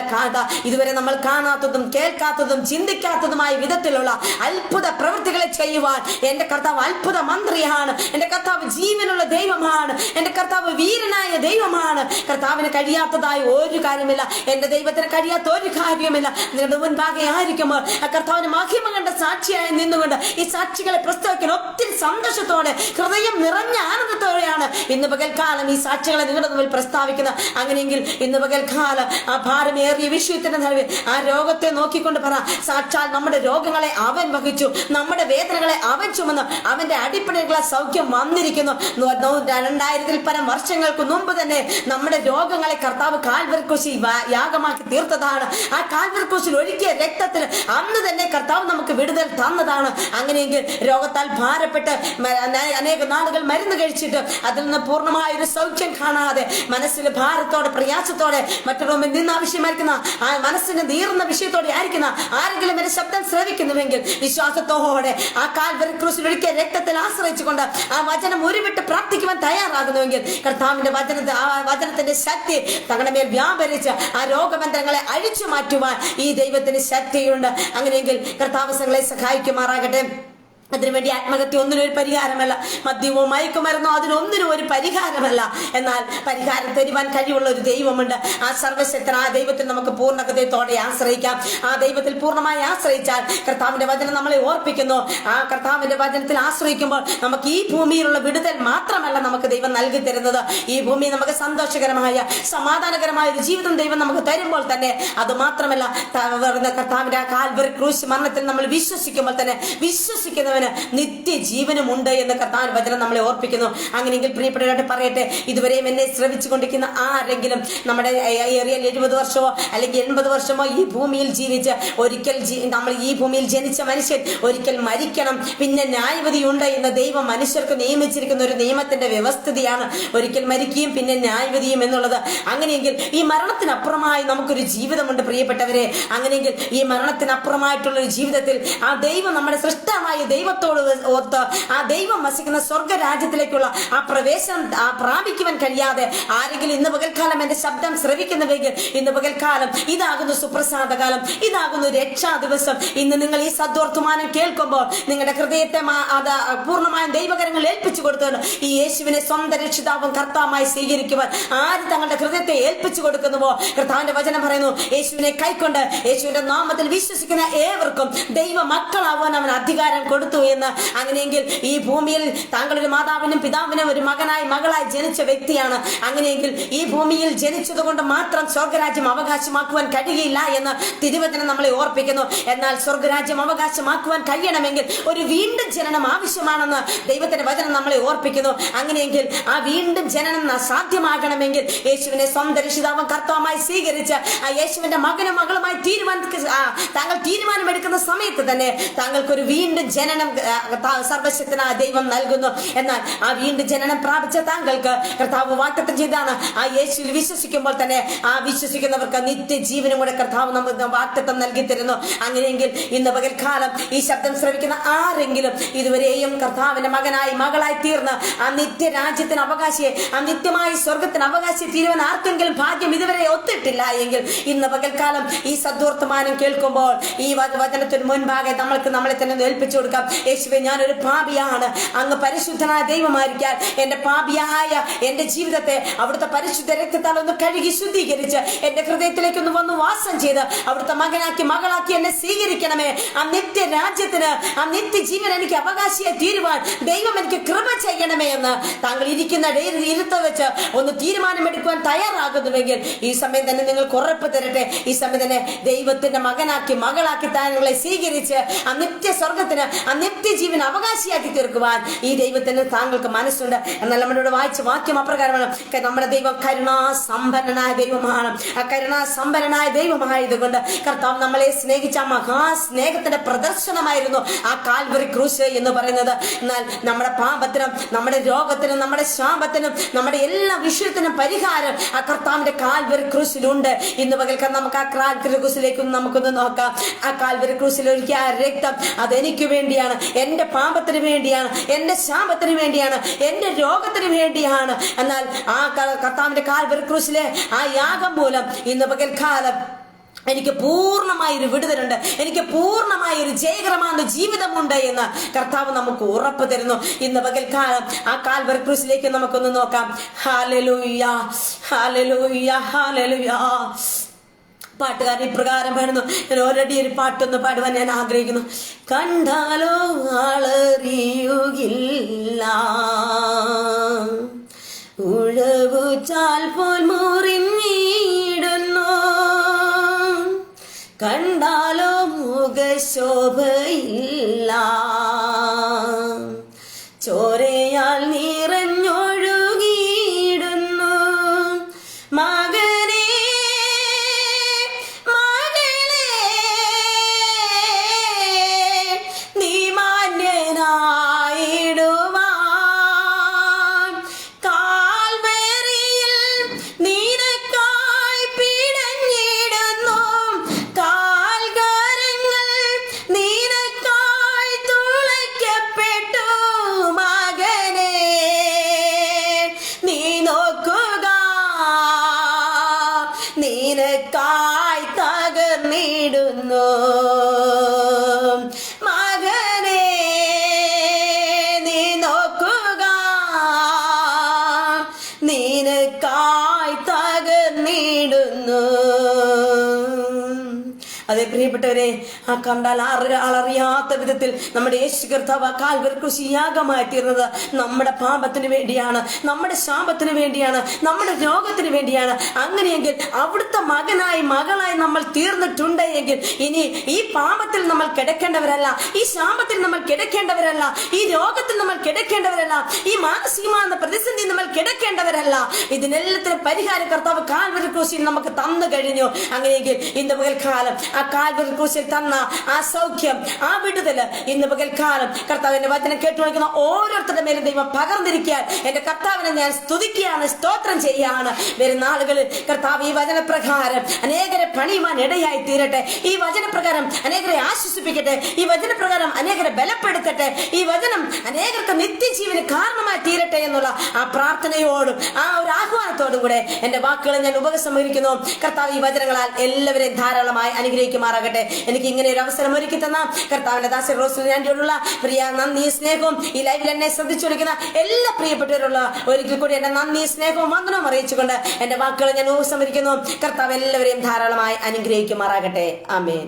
ഇതുവരെ നമ്മൾ കാണാത്തതും കേൾക്കാത്തതും ചിന്തിക്കാത്തതുമായ വിധത്തിലുള്ള അത്ഭുത പ്രവൃത്തികളെ ചെയ്യുവാൻ എന്റെ കർത്താവ് അത്ഭുത മന്ത്രിയാണ്. എന്റെ കർത്താവ് ജീവനുള്ള ദൈവമാണ്. എന്റെ കർത്താവ് വീരനായ ദൈവമാണ്. കർത്താവിന് കഴിയാത്തതായ ഒരു കാര്യമില്ല. എന്റെ ദൈവത്തിന് കഴിയാത്ത ഒരു കാര്യമില്ല. നിങ്ങളുടെ മുൻപാകെ ആയിരിക്കുമ്പോൾ ആ കർത്താവിന് മഹിമ കണ്ട സാക്ഷിയായി നിന്നുകൊണ്ട് ഈ സാക്ഷികളെ പ്രസ്താവിക്കാൻ ഒത്തിരി സന്തോഷത്തോടെ ഹൃദയം നിറഞ്ഞ ആനന്ദത്തോടെയാണ് ഇന്ന് പകൽക്കാലം ഈ സാക്ഷികളെ നിങ്ങളുടെ മുമ്പിൽ പ്രസ്താവിക്കുന്നത്. അങ്ങനെയെങ്കിൽ ഇന്ന് പകൽക്കാലം ആ ഭാരമേറിയ വിഷയത്തിന്റെ നടുവിൽ ആ രോഗത്തെ നോക്കിക്കൊണ്ട് പറ, സാക്ഷാൽ നമ്മുടെ രോഗങ്ങളെ അവൻ വഹിച്ചു, നമ്മുടെ വേദനകളെ അവൻ ചുമന്നു, അവന്റെ അടിപ്പണികളെ സൗഖ്യം വന്നിരിക്കുന്നു. 2000 പരം വർഷങ്ങൾക്ക് മുമ്പ് തന്നെ നമ്മുടെ രോഗങ്ങളെ കർത്താവ് കാൽവരി ക്രൂശിൽ യാഗമാക്കി തീർത്തതാണ്. ആ കാൽവരി ക്രൂശിൽ ഒഴുകിയ രക്തത്തിൽ അന്ന് തന്നെ കർത്താവ് നമുക്ക് വിടുതൽ തന്നതാണ്. അങ്ങനെയെങ്കിൽ രോഗത്താൽ ഭാരപ്പെട്ട് അനേക നാളുകൾ മരുന്ന് കഴിച്ചിട്ട് അതിൽ നിന്ന് പൂർണ്ണമായ ഒരു സൗഖ്യം കാണാതെ മനസ്സിൽ ഭാരത്തോടെ പ്രയാസത്തോടെ മറ്റുള്ളവരിൽ നിന്ന് ആവശ്യമായിരിക്കുന്ന ആ മനസ്സിന് നീറുന്ന വിഷയത്തോടെ ആയിരിക്കുന്ന ആരെങ്കിലും എന്റെ ശബ്ദം ശ്രവിക്കുന്നുവെങ്കിൽ വിശ്വാസത്തോടെ ആ കാൽവരി ക്രൂശിൽ ഒഴുകിയ രക്തത്തിൽ ആശ്രയിച്ചുകൊണ്ട് ആ വചനം ഉരുവിട്ട് പ്രാർത്ഥിക്കുവാൻ തയ്യാറാകുന്നുവെങ്കിൽ കർത്താവിന്റെ വചനത്തിന്റെ ശക്തി തങ്ങളുടെ മേൽ വ്യാപരിച്ച് ആ രോഗബന്ധങ്ങളെ അഴിച്ചു മാറ്റുവാൻ ഈ ദൈവത്തിന് ശക്തിയുണ്ട്. അങ്ങനെയെങ്കിൽ കർത്താവ് നിങ്ങളെ സഹായിക്കുമാറാകട്ടെ. അതിനുവേണ്ടി ആത്മഹത്യ ഒന്നിനും ഒരു പരിഹാരമല്ല, മദ്യമോ മയക്കുമരുന്നോ അതിനൊന്നിനും ഒരു പരിഹാരമല്ല. എന്നാൽ പരിഹാരം തരുവാൻ കഴിവുള്ള ഒരു ദൈവമുണ്ട്. ആ സർവശക്തനായ ദൈവത്തിൽ നമുക്ക് പൂർണ്ണ ഹൃദയത്തോടെ ആശ്രയിക്കാം. ആ ദൈവത്തിൽ പൂർണ്ണമായി ആശ്രയിച്ചാൽ കർത്താവിന്റെ വചനം നമ്മളെ ഓർപ്പിക്കുന്നു. ആ കർത്താവിന്റെ വചനത്തിൽ ആശ്രയിക്കുമ്പോൾ നമുക്ക് ഈ ഭൂമിയിലുള്ള വിടുതൽ മാത്രമല്ല നമുക്ക് ദൈവം നൽകി തരുന്നത്, ഈ ഭൂമി നമുക്ക് സന്തോഷകരമായ സമാധാനകരമായ ഒരു ജീവിതം ദൈവം നമുക്ക് തരുമ്പോൾ തന്നെ അത് മാത്രമല്ല, കർത്താവിന്റെ കാൽവരി ക്രൂശ് മരണത്തിൽ നമ്മൾ വിശ്വസിക്കുമ്പോൾ തന്നെ വിശ്വസിക്കുന്നവർ നിത്യജീവനുമുണ്ട് എന്ന് കർത്താവിന്റെ വചനം നമ്മളെ ഓർപ്പിക്കുന്നു. അങ്ങനെയെങ്കിൽ പ്രിയപ്പെട്ടവരായിട്ട് പറയട്ടെ, ഇതുവരെയും എന്നെ ശ്രമിച്ചു കൊണ്ടിരിക്കുന്ന ആരെങ്കിലും നമ്മുടെ ഏറിയ 70 വർഷമോ അല്ലെങ്കിൽ 80 വർഷമോ ഈ ഭൂമിയിൽ ജീവിച്ച് ഒരിക്കൽ നമ്മൾ ഈ ഭൂമിയിൽ ജനിച്ച മനുഷ്യൻ ഒരിക്കൽ മരിക്കണം, പിന്നെ ന്യായവിധിയുണ്ട് എന്ന് ദൈവം മനുഷ്യർക്ക് നിയമിച്ചിരിക്കുന്ന ഒരു നിയമത്തിന്റെ വ്യവസ്ഥിതിയാണ് ഒരിക്കൽ മരിക്കുകയും പിന്നെ ന്യായവിധിയും എന്നുള്ളത്. അങ്ങനെയെങ്കിൽ ഈ മരണത്തിനപ്പുറമായി നമുക്കൊരു ജീവിതമുണ്ട് പ്രിയപ്പെട്ടവരെ. അങ്ങനെയെങ്കിൽ ഈ മരണത്തിനപ്പുറമായിട്ടുള്ള ഒരു ജീവിതത്തിൽ ആ ദൈവം നമ്മുടെ സൃഷ്ടമായ ദൈവത്തോട് ഒത്ത് ആ ദൈവം വസിക്കുന്ന സ്വർഗരാജ്യത്തിലേക്കുള്ള ആ പ്രവേശനം പ്രാപിക്കുവാൻ കഴിയാതെ ആരെങ്കിലും ഇന്ന് പകൽക്കാലം എന്റെ ശബ്ദം ശ്രവിക്കുന്നുവെങ്കിൽ ഇന്ന് പകൽക്കാലം ഇതാകുന്നു സുപ്രസാദ കാലം, ഇതാകുന്നു രക്ഷാ ദിവസം. ഇന്ന് നിങ്ങൾ ഈ സദ്വർത്തമാനം കേൾക്കുമ്പോൾ നിങ്ങളുടെ ഹൃദയത്തെ അത് പൂർണ്ണമായും ദൈവകരങ്ങൾ ഏൽപ്പിച്ചു കൊടുത്തുകൊണ്ട് ഈ യേശുവിനെ സ്വന്തം രക്ഷിതാവും കർത്താവുമായി സ്വീകരിക്കുവാൻ ആര് തങ്ങളുടെ ഹൃദയത്തെ ഏൽപ്പിച്ചു കൊടുക്കുന്നുവോ കർത്താവിന്റെ വചനം പറയുന്നു, യേശുവിനെ കൈക്കൊണ്ട് യേശുവിന്റെ നാമത്തിൽ വിശ്വസിക്കുന്ന ഏവർക്കും ദൈവ മക്കളാവാൻ അവൻ അധികാരം കൊടുത്തു എന്ന്. അങ്ങനെയെങ്കിൽ ഈ ഭൂമിയിൽ താങ്കളൊരു മാതാവിനും പിതാവിനും ഒരു മകനായി മകളായി ജനിച്ച വ്യക്തിയാണ്. അങ്ങനെയെങ്കിൽ ഈ ഭൂമിയിൽ ജനിച്ചത് കൊണ്ട് മാത്രം സ്വർഗരാജ്യം അവകാശമാക്കുവാൻ കഴിയില്ല എന്ന് തിരുവചനം നമ്മളെ ഓർപ്പിക്കുന്നു. എന്നാൽ സ്വർഗരാജ്യം അവകാശമാക്കുവാൻ കഴിയണമെങ്കിൽ ഒരു വീണ്ടും ജനനം ആവശ്യമാണെന്ന് ദൈവത്തിന്റെ വചനം നമ്മളെ ഓർപ്പിക്കുന്നു. അങ്ങനെയെങ്കിൽ ആ വീണ്ടും ജനനം സാധ്യമാകണമെങ്കിൽ യേശുവിനെ സ്വന്തം രക്ഷിതാവും കർത്താവുമായി സ്വീകരിച്ച് ആ യേശുവിന്റെ മകനും മകളുമായി താങ്കൾ തീരുമാനമെടുക്കുന്ന സമയത്ത് തന്നെ താങ്കൾക്കൊരു വീണ്ടും ജനനം ജീവിക്കാൻ സർവശക്തനായ ദൈവം നൽകുന്നു. എന്നാൽ ആ വീണ്ടും ജനനം പ്രാപിച്ച താങ്കൾക്ക് കർത്താവ് വാഗ്ദത്തം ചെയ്താണ്, ആ യേശുവിൽ വിശ്വസിക്കുമ്പോൾ തന്നെ ആ വിശ്വസിക്കുന്നവർക്ക് നിത്യജീവനും കൂടെ കർത്താവ് നമുക്ക് വാഗ്ദത്തം നൽകി തരുന്നു. അങ്ങനെയെങ്കിൽ ഇന്ന് പകൽക്കാലം ഈ ശബ്ദം ശ്രവിക്കുന്ന ആരെങ്കിലും ഇതുവരെയും കർത്താവിന്റെ മകനായി മകളായി തീർന്ന് ആ നിത്യരാജ്യത്തിന് അവകാശിയെ, ആ നിത്യമായ സ്വർഗത്തിന് അവകാശിയെ തീരുവാൻ ആർക്കെങ്കിലും ഭാഗ്യം ഇതുവരെ ഒത്തിട്ടില്ല എങ്കിൽ ഇന്ന് പകൽക്കാലം ഈ സദ്വർത്തമാനം കേൾക്കുമ്പോൾ ഈ വചനത്തിന് മുൻപാകെ നമ്മളെ തന്നെ ഏൽപ്പിച്ചു കൊടുക്കാം. യേശുവേ, ഞാനൊരു പാപിയാണ്, അങ്ങ് പരിശുദ്ധനായ ദൈവമായിരിക്കാൻ എന്റെ പാപിയായ എന്റെ ജീവിതത്തെ അവിടുത്തെ പരിശുദ്ധ രക്തത്താൽ ഒന്ന് കഴുകി ശുദ്ധീകരിച്ച് എന്റെ ഹൃദയത്തിലേക്ക് ഒന്ന് വന്ന് വാസം ചെയ്ത് അവിടുത്തെ മകനാക്കി മകളാക്കി എന്നെ സ്വീകരിക്കണമേ. ആ നിത്യ രാജ്യത്തിന്, ആ നിത്യജീവൻ എനിക്ക് അവകാശിയെ തീരുവാൻ ദൈവം എനിക്ക് കൃപ ചെയ്യണമേ എന്ന് താങ്കൾ ഇരിക്കുന്ന ഇരുത്ത വെച്ച് ഒന്ന് തീരുമാനമെടുക്കുവാൻ തയ്യാറാകുന്നുവെങ്കിൽ ഈ സമയം തന്നെ നിങ്ങൾക്ക് ഉറപ്പ് തരട്ടെ. ഈ സമയം തന്നെ ദൈവത്തിന്റെ മകനാക്കി മകളാക്കി താങ്കളെ സ്വീകരിച്ച് ആ നിത്യ സ്വർഗത്തിന്, ആ നിത്യജീവൻ അവകാശിയാക്കി തീർക്കുവാൻ ഈ ദൈവത്തിന് താങ്കൾക്ക് മനസ്സുണ്ട്. എന്നാൽ നമ്മളോട് വായിച്ച വാക്യം അപ്രകാരമാണ്. നമ്മുടെ ദൈവം കരുണാസമ്പന്നനായ ദൈവമാണ്. ആ കരുണാസമ്പന്നനായ ദൈവമായതുകൊണ്ട് കർത്താവ് നമ്മളെ സ്നേഹിച്ച മഹാസ്നേഹത്തിന്റെ പ്രദർശനമായിരുന്നു ആ കാൽവറി ക്രൂശ് എന്ന് പറയുന്നത്. എന്നാൽ നമ്മുടെ പാപത്തിനും നമ്മുടെ രോഗത്തിനും നമ്മുടെ ശാപത്തിനും നമ്മുടെ എല്ലാ വിഷയത്തിനും പരിഹാരം ആ കർത്താവിന്റെ കാൽവറി ക്രൂശിലുണ്ട്. ഇന്ന് പകൽക്കാൻ നമുക്ക് ആ കാൽവറി ക്രൂശിലേക്കൊന്ന് നമുക്കൊന്ന് നോക്കാം. ആ കാൽവറി ക്രൂശിൽ ഒഴുകിയ ആ രക്തം അതെനിക്ക് വേണ്ടിയാണ്, എന്റെ പാപത്തിന് വേണ്ടിയാണ്, എന്റെ ശാപത്തിന് വേണ്ടിയാണ്, എന്റെ രോഗത്തിന് വേണ്ടിയാണ്. എന്നാൽ ആ കർത്താവിന്റെ കാൽവറി ക്രൂശിലെ ആ യാഗം മൂലം ഇന്ന് പകൽക്കാലം എനിക്ക് പൂർണ്ണമായൊരു വിടുതലുണ്ട്, എനിക്ക് പൂർണ്ണമായൊരു ജയകരമായ ജീവിതമുണ്ട് എന്ന് കർത്താവ് നമുക്ക് ഉറപ്പ് തരുന്നു. ഇന്ന് പകൽക്കാലം ആ കാൽവറി ക്രൂശിലേക്ക് നമുക്കൊന്ന് നോക്കാം. Hallelujah, hallelujah, hallelujah. പാട്ടുകാരൻ ഇപ്രകാരം പാടുന്നു. ഞാൻ ഓൾറെഡി ഒരു പാട്ടൊന്ന് പാടുവാൻ ഞാൻ ആഗ്രഹിക്കുന്നു. കണ്ടാലോ ആളറിയുകില്ല, ഉഴവുചാൽ പോൽ മുറിഞ്ഞിടുന്നു, കണ്ടാലോ മുഖശോഭയില്ല, ചോരയാൽ നിറഞ്ഞൊഴുകിയിടുന്നു. മകനെ മകളെ നീ മാന്യനായിടുവാൻ കാൽവരിയിൽ നിനക്കായി പിടഞ്ഞിടുന്നു, കാൽകരങ്ങൾ നിനക്കായി തുളയ്ക്കപ്പെട്ടു. മകനെ നീ നോക്കുക, നിനക്കായി തകർന്നിടുന്നു. മകനെ നീ നോക്കുക, നിനക്കായി തകർന്നിടുന്നു. അതെ പ്രിയപ്പെട്ടവരെ, ആ കണ്ടാൽ ആളറിയാത്ത വിധത്തിൽ നമ്മുടെ യേശു കർത്താവ് കാൽവറി ക്രൂശ് യാഗമായി തീർന്നത് നമ്മുടെ പാപത്തിന് വേണ്ടിയാണ്, നമ്മുടെ ശാപത്തിന് വേണ്ടിയാണ്, നമ്മുടെ രോഗത്തിന് വേണ്ടിയാണ്. അങ്ങനെയെങ്കിൽ അവിടുത്തെ മകനായി മകളായി നമ്മൾ തീർന്നിട്ടുണ്ട് എങ്കിൽ ഇനി ഈ പാപത്തിൽ നമ്മൾ കിടക്കേണ്ടവരല്ല, ഈ ശാപത്തിൽ നമ്മൾ കിടക്കേണ്ടവരല്ല, ഈ രോഗത്തിൽ നമ്മൾ കിടക്കേണ്ടവരല്ല, ഈ മാനസികമായ പ്രതിസന്ധി നമ്മൾ കിടക്കേണ്ടവരല്ല. ഇതിനെല്ലാത്തിനും പരിഹാരം കർത്താവ് കാൽവറി ക്രൂശിൽ നമുക്ക് തന്നു കഴിഞ്ഞു. അങ്ങനെയെങ്കിൽ ഇന്ന് പകൽക്കാലം ആ കാൽവറി ക്രൂശിൽ തന്ന ആ സൗഖ്യം, ആ വിടുതല് ഇന്ന് പകൽക്കാലം കർത്താവിന്റെ വചനം കേട്ടുകൊണ്ടിരിക്കുന്ന ഓരോരുത്തരുടെ മേലും ദൈവം പകർന്നിരിക്കാൻ എന്റെ കർത്താവിനെ ഞാൻ സ്തുതിക്കുകയാണ്, സ്തോത്രം ചെയ്യുകയാണ്. വരുന്ന നാളുകളിൽ കർത്താവ് ഈ വചനപ്രകാരം അനേകരെ പണിയുവാൻ ഇടയായി തീരട്ടെ. ഈ വചനപ്രകാരം അനേകരെ ആശ്വസിപ്പിക്കട്ടെ. ഈ വചനപ്രകാരം അനേകരെ ബലപ്പെടുത്തട്ടെ. ഈ വചനം അനേകർക്ക് നിത്യജീവന് കാരണമായി തീരട്ടെ എന്നുള്ള ആ പ്രാർത്ഥനയോടും ആ ഒരു ആഹ്വാനത്തോടും കൂടെ എന്റെ വാക്കുകളെ ഞാൻ ഉപസംഹരിക്കുന്നു. കർത്താവ് ഈ വചനങ്ങളാൽ എല്ലാവരെയും ധാരാളമായി അനുഗ്രഹിക്കുമാറാകട്ടെ. എനിക്ക് ഇങ്ങനെ ഒരു അവസരം ഒരുക്കി തന്ന കർത്താവിന്റെ ദാസൻ റോസ്ലിൻ ആന്റിയോടുള്ള പ്രിയ നന്ദി സ്നേഹവും ഈ ലൈവിൽ എന്നെ ശ്രദ്ധിച്ചുകൊടുക്കുന്ന എല്ലാ പ്രിയപ്പെട്ടവരുള്ള ഒരിക്കൽ കൂടി എന്റെ നന്ദി സ്നേഹവും വന്ദനവും അറിയിച്ചുകൊണ്ട് എന്റെ വാക്കുകളെ ഞാൻ ഉപസംഹരിക്കുന്നു. കർത്താവ് എല്ലാവരെയും ധാരാളമായി അനുഗ്രഹിക്കുമാറാകട്ടെ. ആമേൻ.